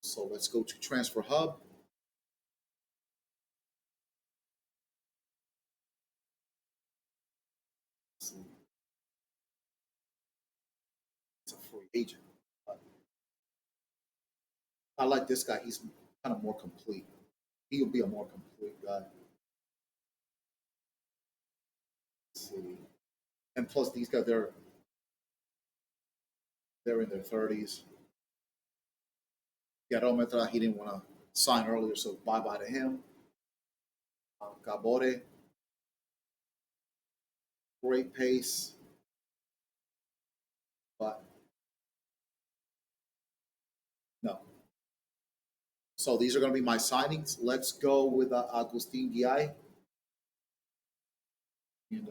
So let's go to Transfer Hub. It's a free agent. I like this guy. kind of more complete. He'll be a more complete guy. Let's see. And plus, these guys, they're in their 30s. Garometra, he didn't want to sign earlier, so bye bye to him. Gabore, great pace, but no. So these are going to be my signings. Let's go with Agustin Guy. And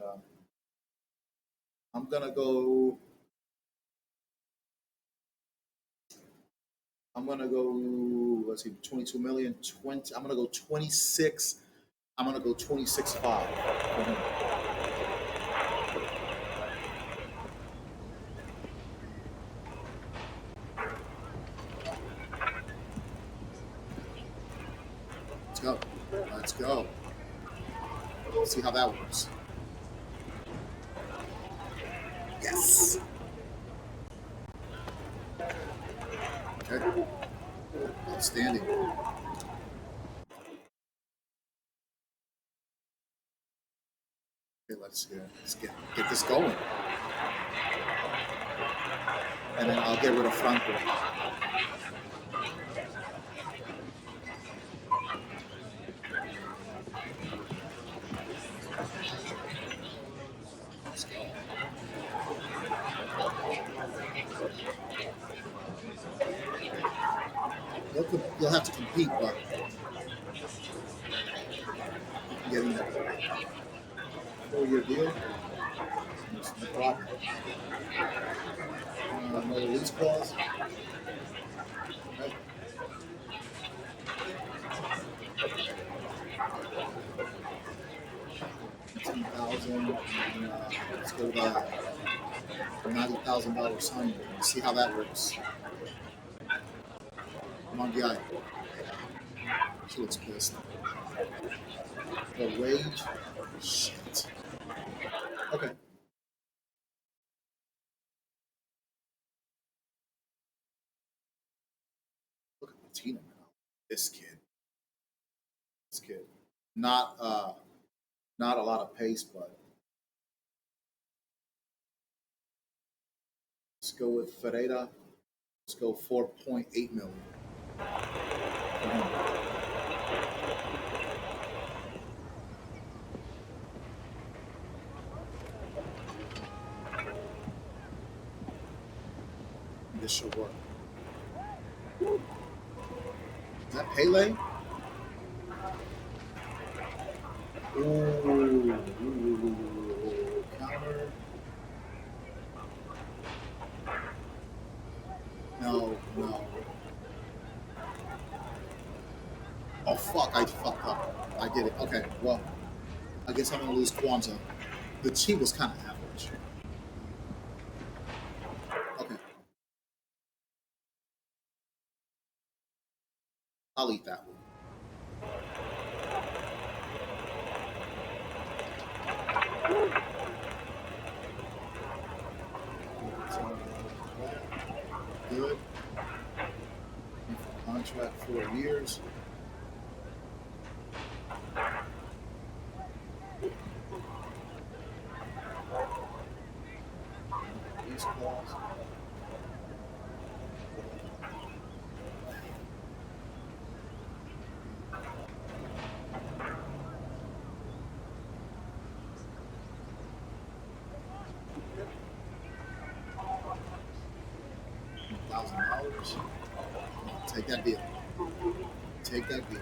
I'm going to go. Let's see, 22 million, 20. I'm going to go 26. I'm going to go 26.5. Let's go. Let's go. Let's see how that works. Yes. Okay. Outstanding. Okay, let's get this going. And then I'll get rid of Franco. Let's go. You'll have to compete, but you can get in a 4-year deal. No problem. No release clause. Okay. 15,000. Let's go with a $90,000 signing. See how that works. Come on, guy. She looks pissed. The wage. Shit. Okay. Look at Martina now. This kid. This kid. Not not a lot of pace, but let's go with Ferreira. Let's go 4.8 million. This should work. Is that Pele? Ooh. Counter. No, no. Oh fuck! I fucked up. I did it. Okay. Well, I guess I'm gonna lose Quanta. The Chi was kind of average. Okay. I'll eat that one. Good. Contract 4 years. These clause. $1,000. Take that deal. Take that deal.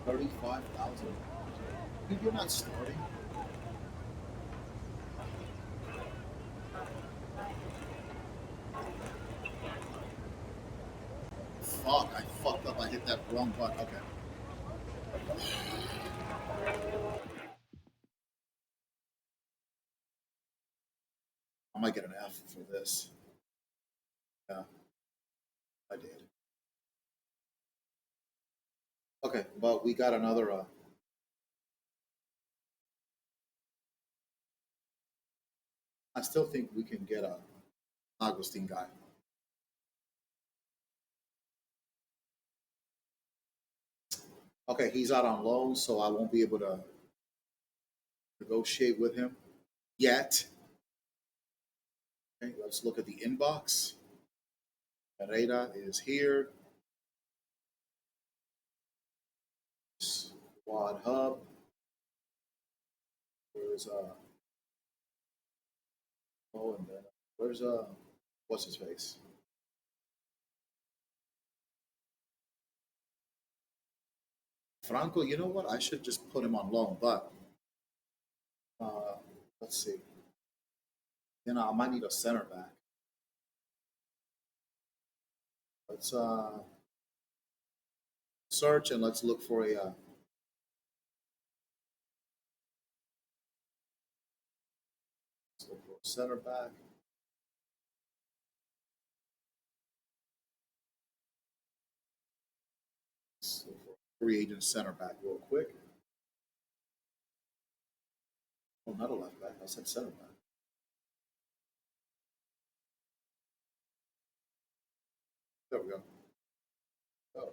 35,000. You're not starting. Fuck! I fucked up. I hit that wrong button. Okay. I might get an F for this. Yeah, I did. Okay, but we got another. I still think we can get Augustine guy. Okay, he's out on loan, so I won't be able to negotiate with him yet. Okay, let's look at the inbox. Pereira is here. Squad hub. Where's oh, and then where's what's his face? Franco. You know what? I should just put him on loan, but uh, let's see. You know, I might need a center back. Let's search and let's look for a let's look for a center back. Let's look for a free agent center back real quick. Oh, not a left back. I said center back. There we go. Oh,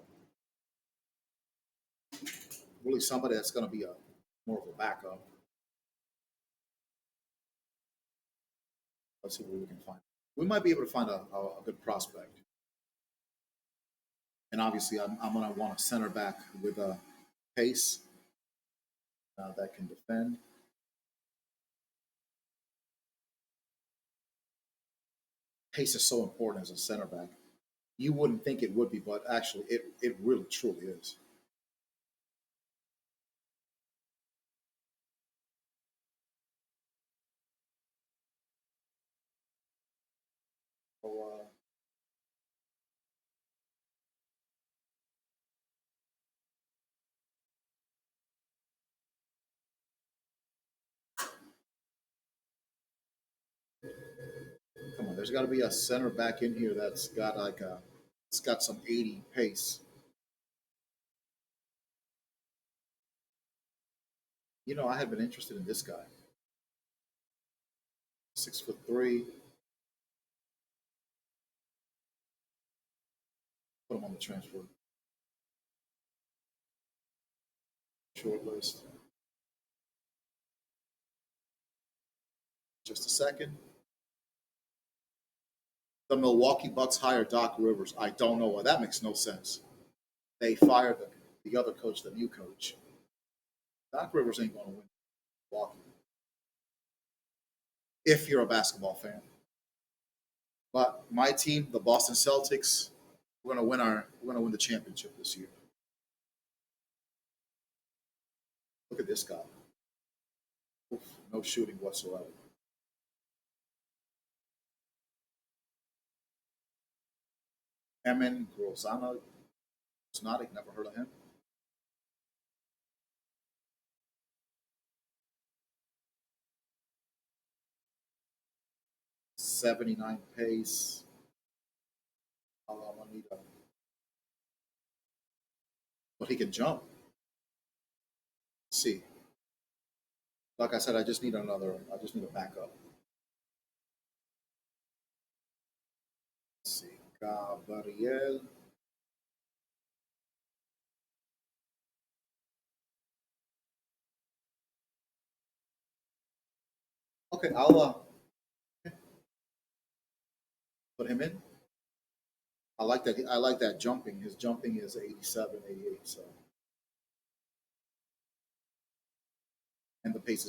really, somebody that's going to be a more of a backup. Let's see what we can find. We might be able to find a good prospect. And obviously, I'm going to want a center back with a pace that can defend. Pace is so important as a center back. You wouldn't think it would be, but actually, it really truly is. So, come on, there's got to be a center back in here that's got like a, it's got some 80 pace. You know, I have been interested in this guy. 6'3". Put him on the transfer short list. Just a second. The Milwaukee Bucks hired Doc Rivers. I don't know why. That makes no sense. They fired the other coach, the new coach. Doc Rivers ain't going to win Milwaukee if you're a basketball fan. But my team, the Boston Celtics, we're going to win the championship this year. Look at this guy. Oof, no shooting whatsoever. Emin Grozana, Snodic, never heard of him. 79 pace. Alameda. But he can jump. Let's see. Like I said, I just need a backup. Let's see. Gabriel. Okay, I'll put him in. I like that. I like that jumping. His jumping is 87, 88. So, and the pace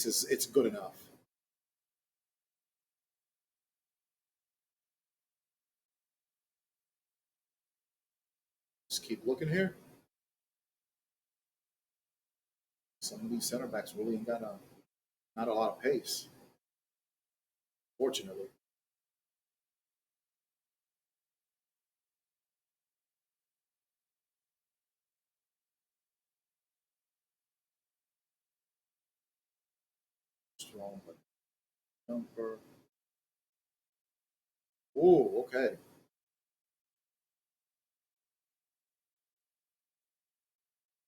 is it's good enough. Just keep looking here. Some of these center backs really ain't got not a lot of pace. Fortunately, strong but jumper. Oh, okay.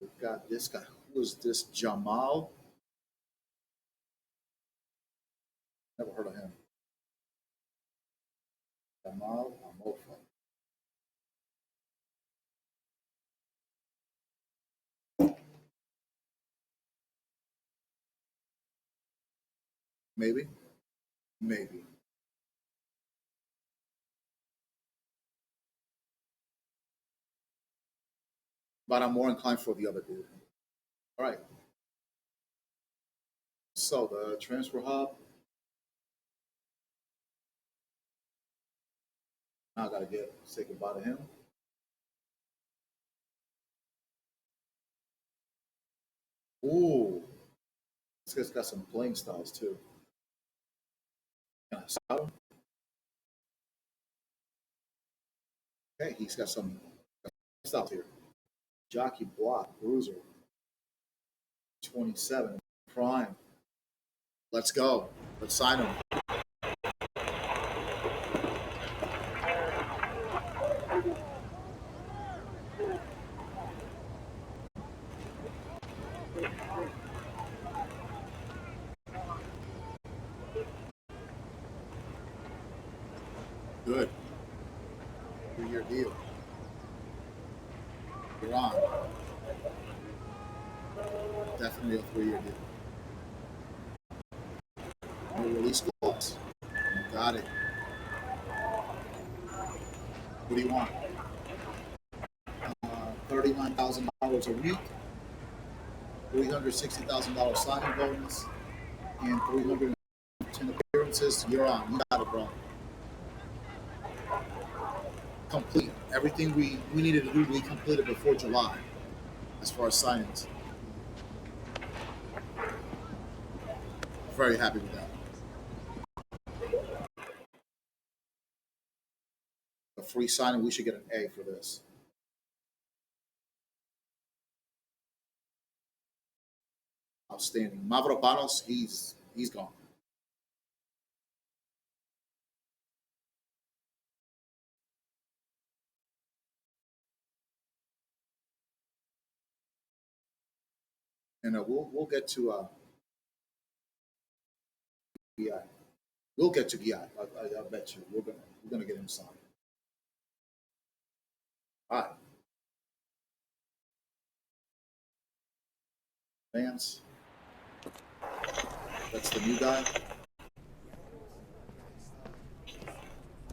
We've got this guy. Who is this? Jamal. Never heard of him. Jamal Amofa. Maybe, maybe. But I'm more inclined for the other dude. All right. So the transfer hub. Now I gotta get say goodbye to him. Ooh, this guy's got some playing styles too. Can I scout him? Okay, he's got some styles here. Jockey block, bruiser, 27, prime. Let's go. Let's sign him. Good. 3-year deal. You're on. Definitely a 3-year deal. No release clause. Got it. What do you want? $39,000 a week, $360,000 signing bonus, and 310 appearances. You're on. You got it, bro. Complete. Everything we needed to do, we completed before July as far as signings. Very happy with that. A free signing, we should get an A for this. Outstanding. Mavropanos, he's gone. And we'll get to BI. We'll get to BI. I bet you we're gonna get him signed. All right, Vance. That's the new guy.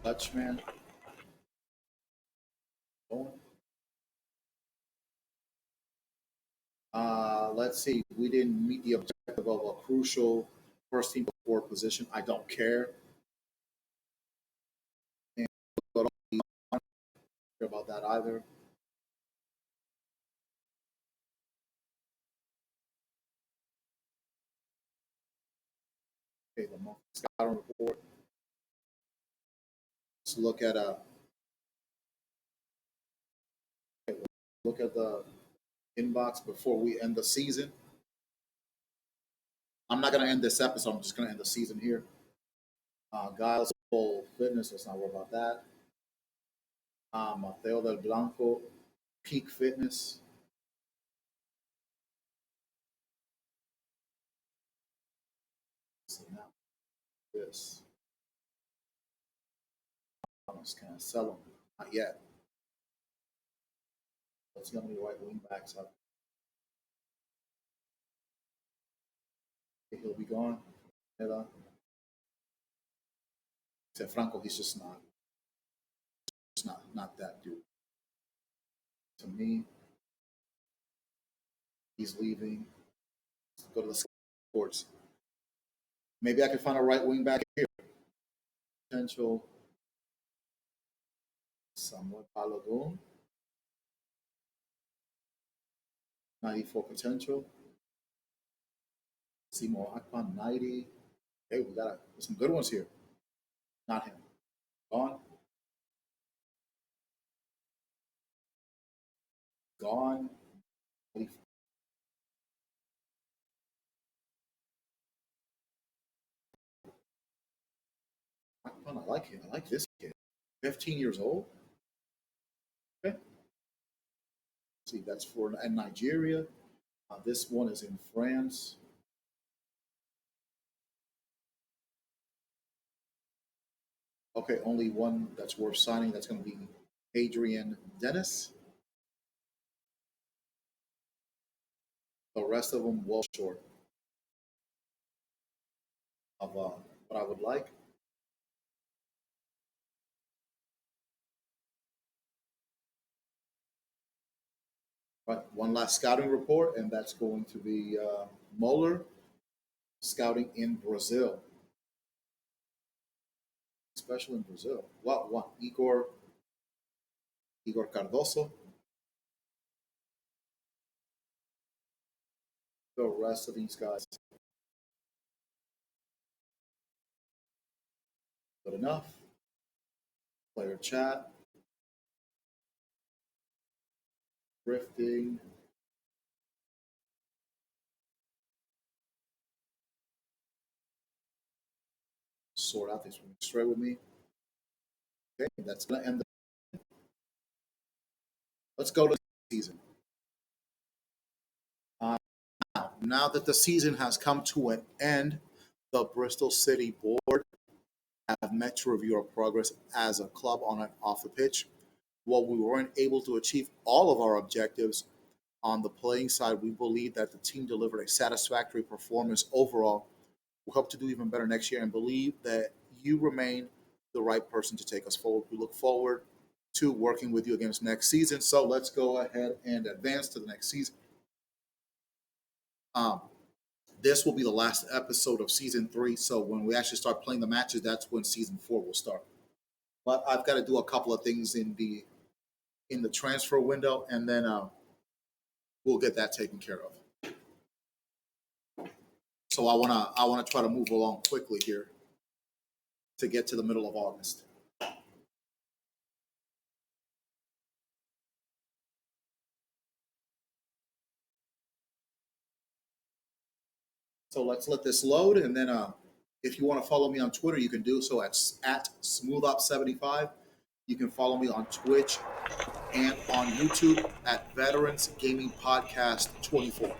Dutchman. Owen. Let's see. We didn't meet the objective of a crucial first team before position. I don't care. And I don't care about that either. Okay, the scouting report. Let's look at the inbox before we end the season. I'm not going to end this episode. I'm just going to end the season here. Giles Full Fitness. Let's not worry about that. Mateo del Blanco, Peak Fitness. Let's see now. This. Can I sell them? Not yet. Let's see how many right wing backs have. He'll be gone. Said Franco, he's just not that dude. To me, he's leaving. Let's go to the sports. Maybe I can find a right wing back here. Potential Samuel Balogun. 94 potential. Seymour Akpan, 90. Hey, we got some good ones here. Not him. Gone. Gone. Akpan, I like him. I like this kid. 15 years old. Okay. See, that's for Nigeria. This one is in France. Okay, only one that's worth signing. That's going to be Adrian Dennis. The rest of them well short of what I would like. Right, one last scouting report, and that's going to be Moeller scouting in Brazil, especially in Brazil. What one? Igor Cardoso. The rest of these guys, good enough. Player chat, drifting, sort out these straight with me. Okay, that's gonna end. Let's go to the season. Uh, now that the season has come to an end, the Bristol City Board have met to review our progress as a club on and off the pitch. While we weren't able to achieve all of our objectives on the playing side, we believe that the team delivered a satisfactory performance overall. We hope to do even better next year and believe that you remain the right person to take us forward. We look forward to working with you against next season. So let's go ahead and advance to the next season. Um, this will be the last episode of season 3. So when we actually start playing the matches, that's when season 4 will start. But I've got to do a couple of things in the transfer window, and then we'll get that taken care of. So I wanna try to move along quickly here to get to the middle of August. So let's let this load, and then if you want to follow me on Twitter, you can do so at SmoothUp75. You can follow me on Twitch and on YouTube at Veterans Gaming Podcast 24.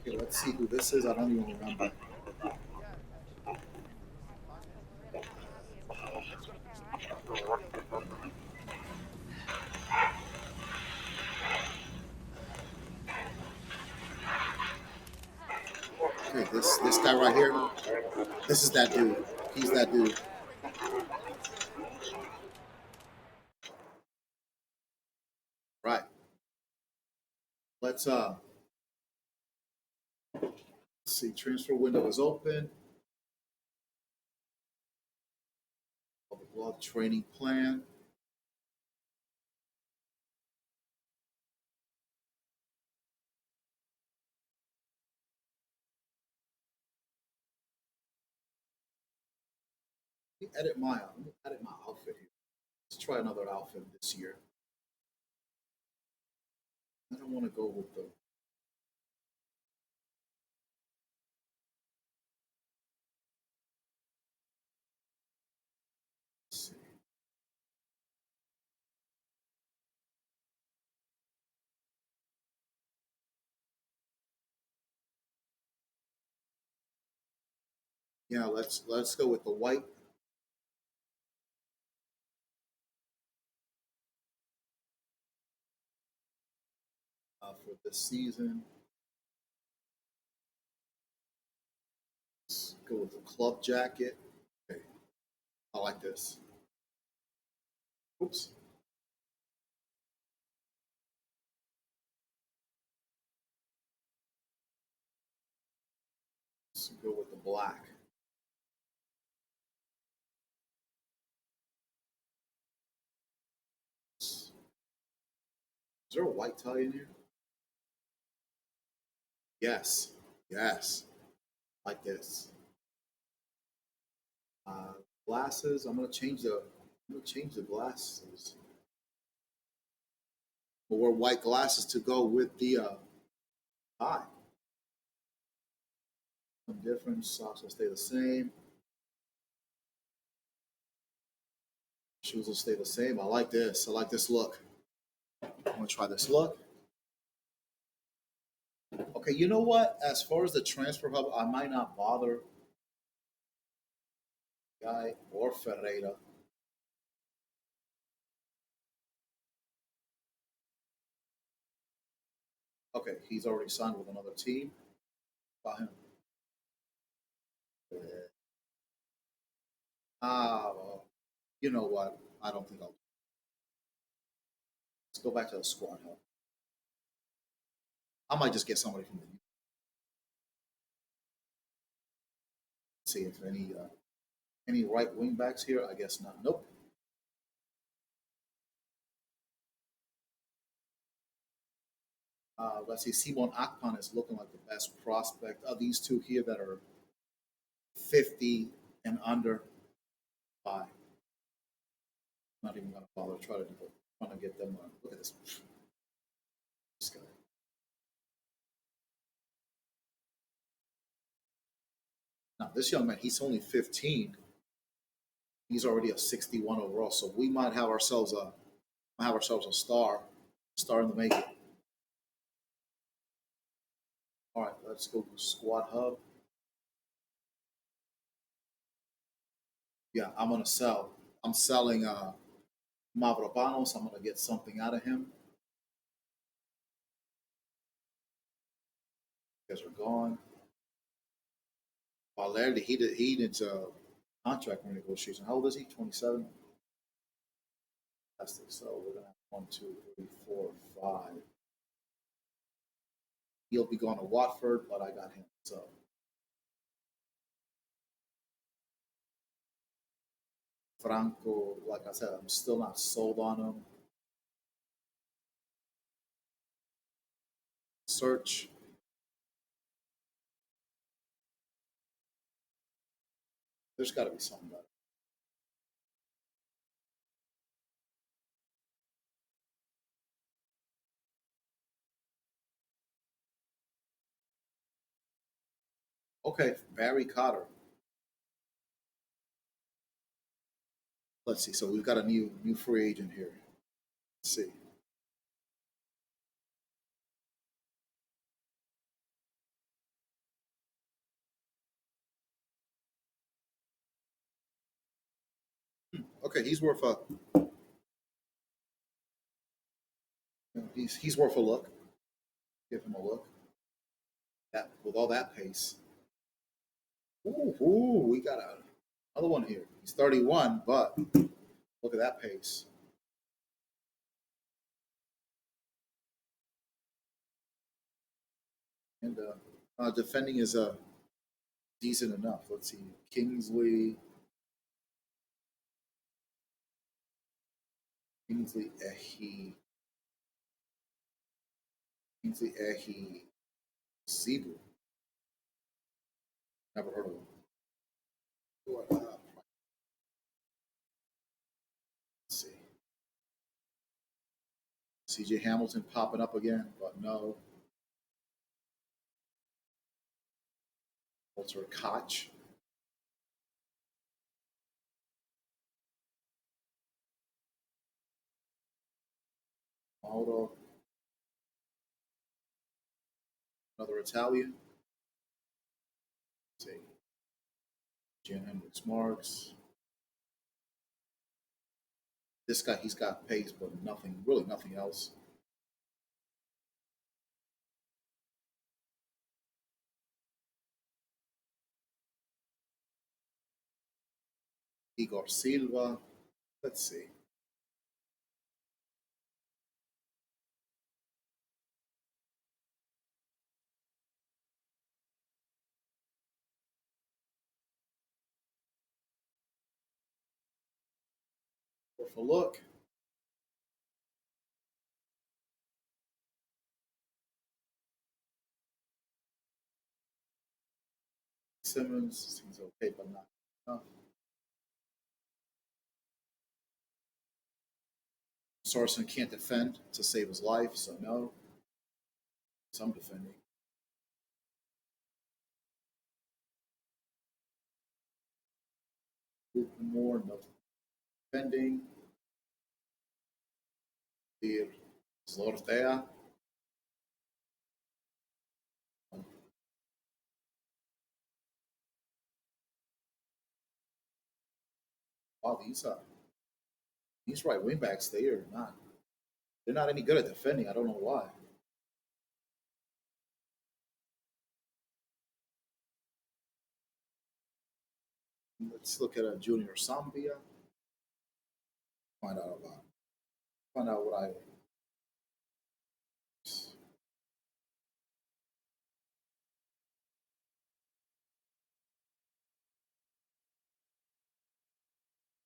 Okay, let's see who this is. I don't even remember. Okay, this guy right here. This is that dude. He's that dude. Right. Let's see. Transfer window is open. Public law training plan. Let me edit my outfit here. Let's try another outfit this year. I don't want to go with the. Let's see. Yeah, let's go with the white. For this season. Let's go with the club jacket. Okay, I like this. Oops. Let's go with the black. Is there a white tie in here? Yes. Yes. Like this. Uh, Glasses. I'm gonna change the glasses. We'll wear white glasses to go with the tie. Some difference. Socks will stay the same. Shoes will stay the same. I like this. I like this look. I'm gonna try this look. Okay, you know what? As far as the transfer hub, I might not bother. Guy or Ferreira. Okay, he's already signed with another team. About him. Well, you know what? I don't think I'll. Let's go back to the squad hub. I might just get somebody from the see if any right wing backs here. I guess not. Nope. Let's see. Simon Akpan is looking like the best prospect of these two here that are 50 and under. By not even gonna bother trying to get them. Look at this guy. Now this young man, he's only 15. He's already a 61 overall. So we might have ourselves a star in the making. All right, let's go to Squad Hub. Yeah, I'm gonna sell. I'm selling Mavropanos. I'm gonna get something out of him. You guys are gone. Valerdi, he did contract renegotiation. How old is he? 27. Fantastic. So we're gonna have one, two, three, four, five. He'll be going to Watford, but I got him. So Franco, like I said, I'm still not sold on him. Search. There's got to be something better. Okay, Barry Cotter. Let's see. So we've got a new free agent here. Let's see. Okay, he's worth a look. Give him a look. That with all that pace. We got another one here. He's 31, but look at that pace. And defending is decent enough. Let's see. Kingsley Ehi Zebu. Never heard of him. Let's see. CJ Hamilton popping up again, but no. Walter Koch. Mauro. Another Italian. Let's see. Jan Hendricks Marks. This guy, he's got pace, but nothing, really nothing else. Igor Silva. Let's see. Worth a look. Simmons seems okay, but not enough. Sorensen can't defend to save his life, so no. Some defending. More, no defending. Here, Zortea. Oh, these right wing backs, they're not any good at defending. I don't know why. Let's look at Junior Sambia. Find out about. Find out what I.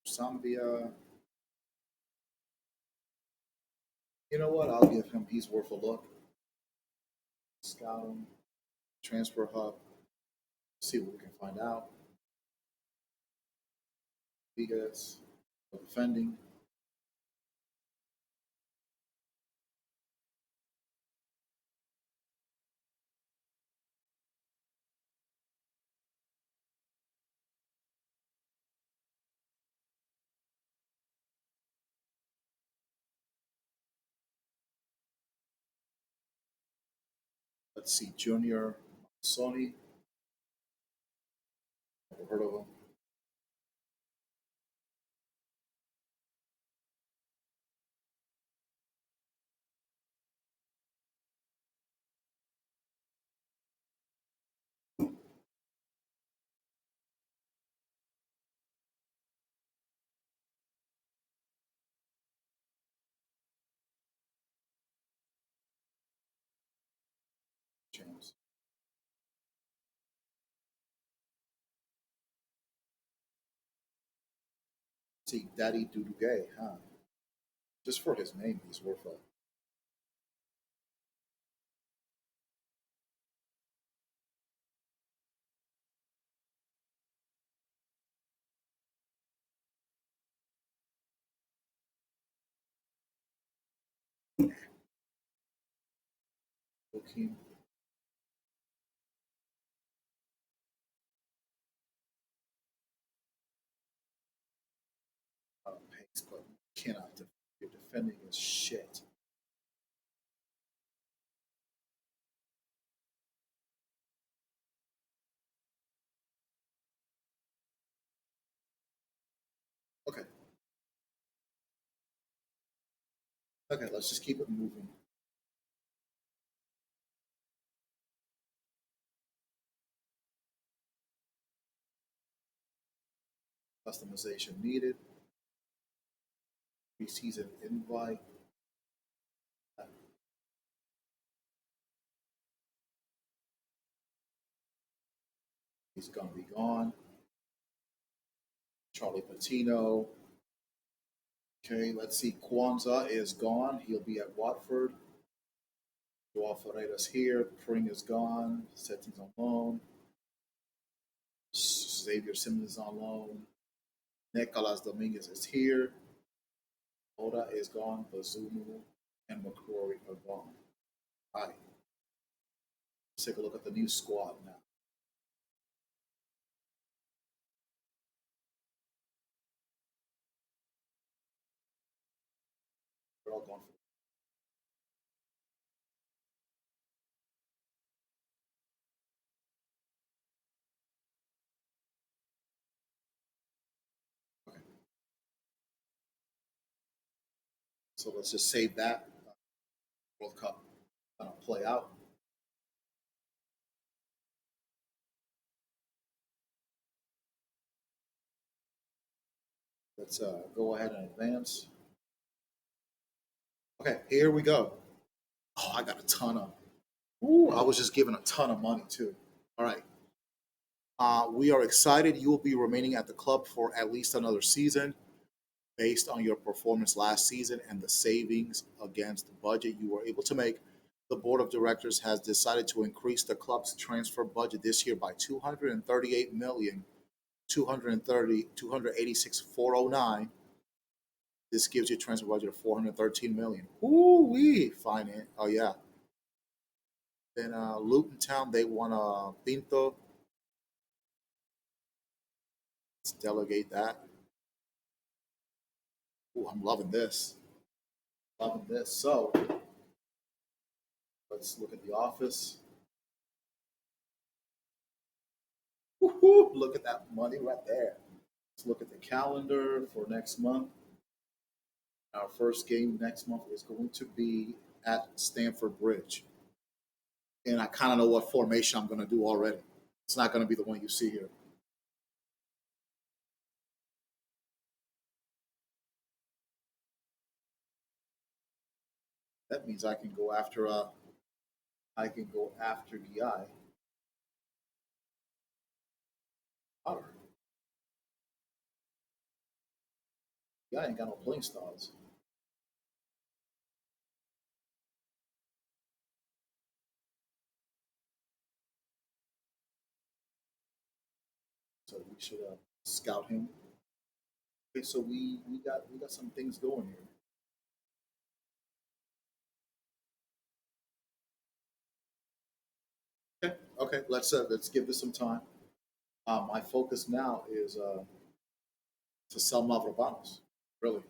Sambia. You know what? I'll give him. He's worth a look. Scout him. Transfer hub. See what we can find out. Vegas. Defending. Let's see. Junior Sony. Never heard of him. James. See, Daddy Duduguay, huh? Just for his name, he's worth a Joaquin Pace, but cannot. You're defending is shit. Okay, okay, let's just keep it moving. Customization needed. Preseason invite. He's gonna be gone. Charlie Patino. Okay, let's see. Kwanzaa is gone. He'll be at Watford. Joao Ferreira's here. Pring is gone. Setting's on loan. Xavier Simmons is on loan. Nicolas Dominguez is here. Oda is gone. Bazumu and McCrory are gone. All right. Let's take a look at the new squad now. They're all gone. Okay. So let's just save that World Cup play out. Let's go ahead and advance. Okay, here we go. Oh, I got a ton of. Ooh, I was just given a ton of money too. All right. We are excited you will be remaining at the club for at least another season based on your performance last season and the savings against the budget you were able to make. The board of directors has decided to increase the club's transfer budget this year by 238 million 286,409. This gives you a transfer budget of 413 million. Ooh wee, finance. Oh yeah. Then Luton Town they want Pinto. Let's delegate that. Ooh, I'm loving this. Loving this. So let's look at the office. Woo-hoo, look at that money right there. Let's look at the calendar for next month. Our first game next month is going to be at Stamford Bridge. And I kind of know what formation I'm going to do already. It's not going to be the one you see here. That means I can go after Guy. Power. Guy ain't got no playing styles. So we should scout him. Okay, so we got some things going here. Okay, okay. Let's give this some time. My focus now is to sell Mavropanos. Really.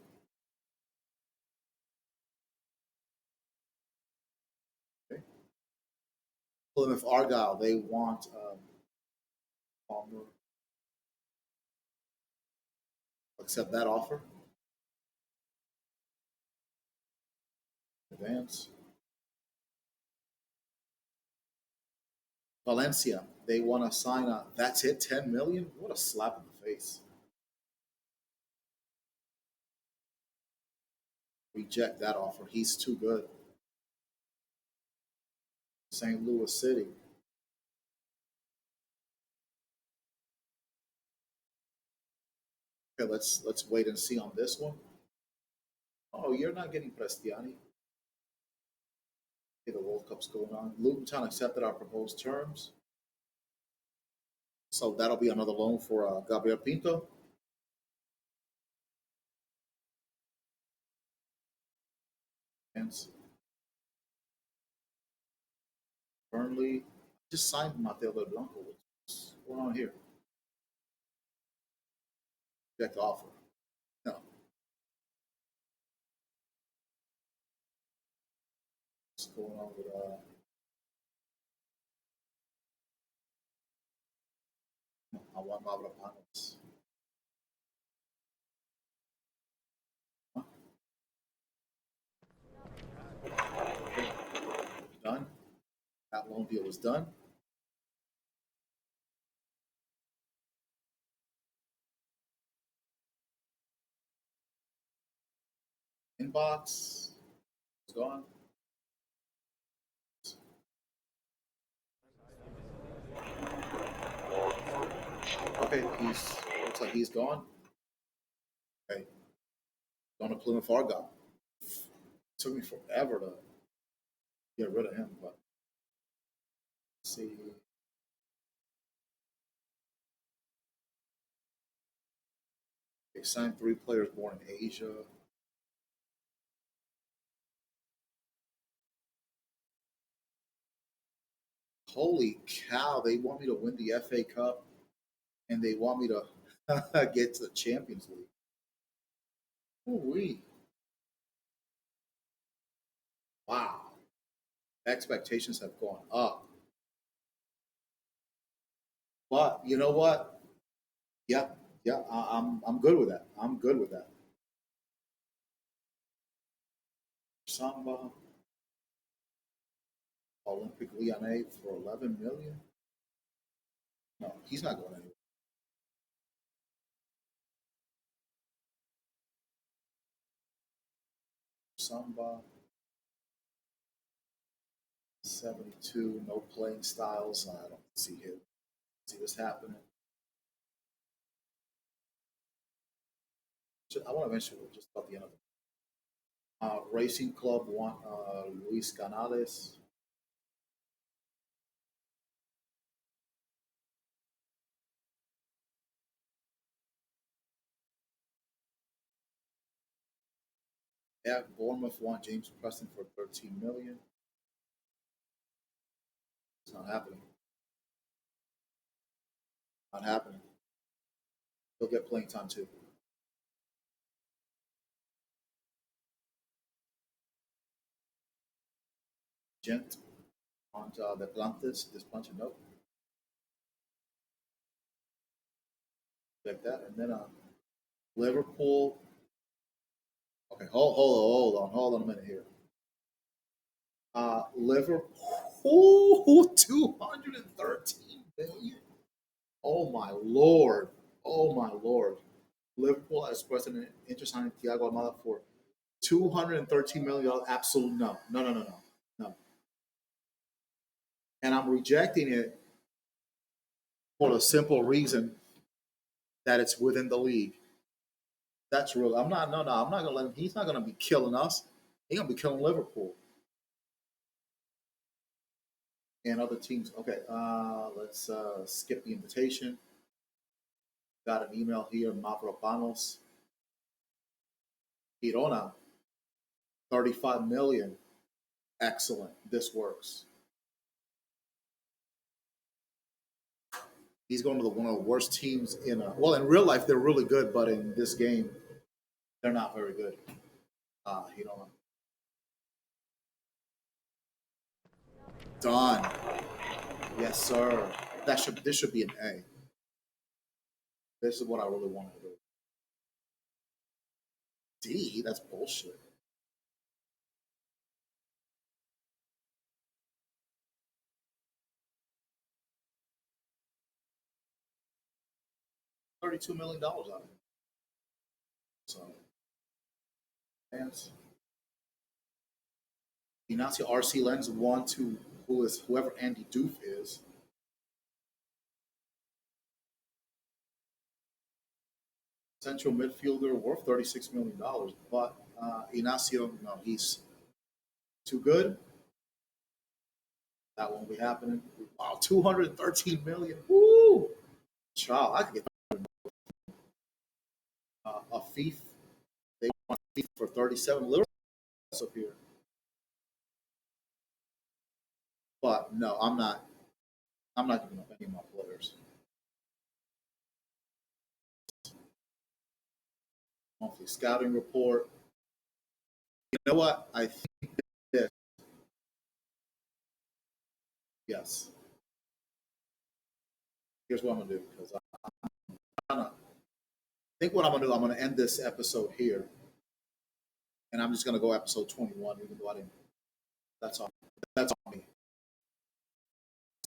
Okay. Plymouth Argyle, they want Palmer. Accept that offer. Advance. Valencia, they want to sign a. That's it, 10 million. What a slap in the face. Reject that offer. He's too good. St. Louis City. Okay, let's wait and see on this one. Oh, you're not getting Prestiani. Okay, the World Cup's going on. Luton Town accepted our proposed terms. So that'll be another loan for Gabriel Pinto. And Burnley just signed Mateo Del Blanco. What's going on here? Reject offer. No. What's going on with I want Mavropanos. Huh? Okay. Done. That loan deal is done. Inbox is gone. Okay, he's looks like he's gone. Okay, going to Plymouth Argyle. Took me forever to get rid of him, but let's see. They signed three players born in Asia. Holy cow! They want me to win the FA Cup, and they want me to get to the Champions League. Ooh-wee. Wow! Expectations have gone up, but you know what? Yeah, yeah, I'm good with that. I'm good with that. Samba, Olympic Lyonnais for 11 million. No, he's not going anywhere. Samba, 72, no playing styles. I don't see it. See what's happening. I want to mention just about the end of it. Racing Club want Luis Canales. Yeah, Bournemouth want James Preston for 13 million. It's not happening. Not happening. He'll get playing time too. Gent on the Plantes, this bunch of note like that, and then Liverpool. Okay, hold on a minute here. Liverpool, 213 million. Oh my lord! Oh my lord! Liverpool has expressed an interest in Thiago Almada for 213 million. Absolute no, no, no, no, no, no. And I'm rejecting it for the simple reason that it's within the league. That's real. I'm not. No, no. I'm not gonna let him. He's not gonna be killing us. He's gonna be killing Liverpool and other teams. Okay. Let's skip the invitation. Got an email here. Mavropanos. Girona. 35 million. Excellent. This works. He's going to one of the worst teams in. Well, in real life, they're really good, but in this game, they're not very good. Girona. Done. Yes, sir. This should be an A. This is what I really wanted to do. D. That's bullshit. 32 million out of it. So, fans. Ignacio RC Lens one to whoever Andy Doof is. Central midfielder worth $36 million, but Ignacio, no, he's too good. That won't be happening. Wow, 213 million. Woo! Child, I could get a thief. They want a thief for 37 little up here. But no, I'm not. I'm not giving up any of my players. Monthly scouting report. You know what? I think this. Yes. Here's what I'm gonna do because I think what I'm gonna do. I'm gonna end this episode here, and I'm just gonna go episode 21. Even though I didn't. That's all. That's on me.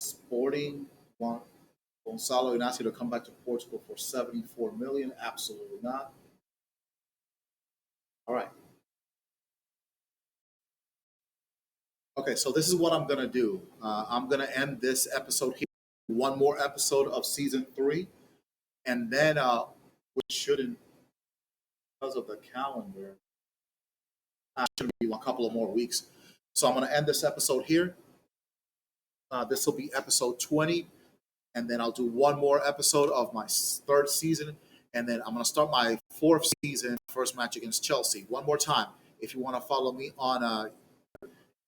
Sporting want Gonzalo Ignacio to come back to Portugal for 74 million. Absolutely not. All right. Okay, so this is what I'm gonna do. I'm gonna end this episode here. One more episode of season 3, and then which shouldn't, because of the calendar, should be a couple of more weeks. So I'm gonna end this episode here. This will be episode 20, and then I'll do one more episode of my third season, and then I'm gonna start my fourth season, first match against Chelsea. One more time, if you want to follow me on,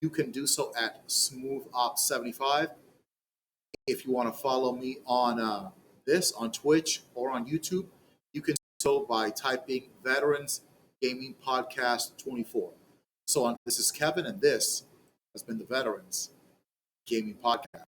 you can do so at SmoothOps75. If you want to follow me on this on Twitch or on YouTube, you can do so by typing Veterans Gaming Podcast 24. So this is Kevin, and this has been the Veterans Gaming Podcast.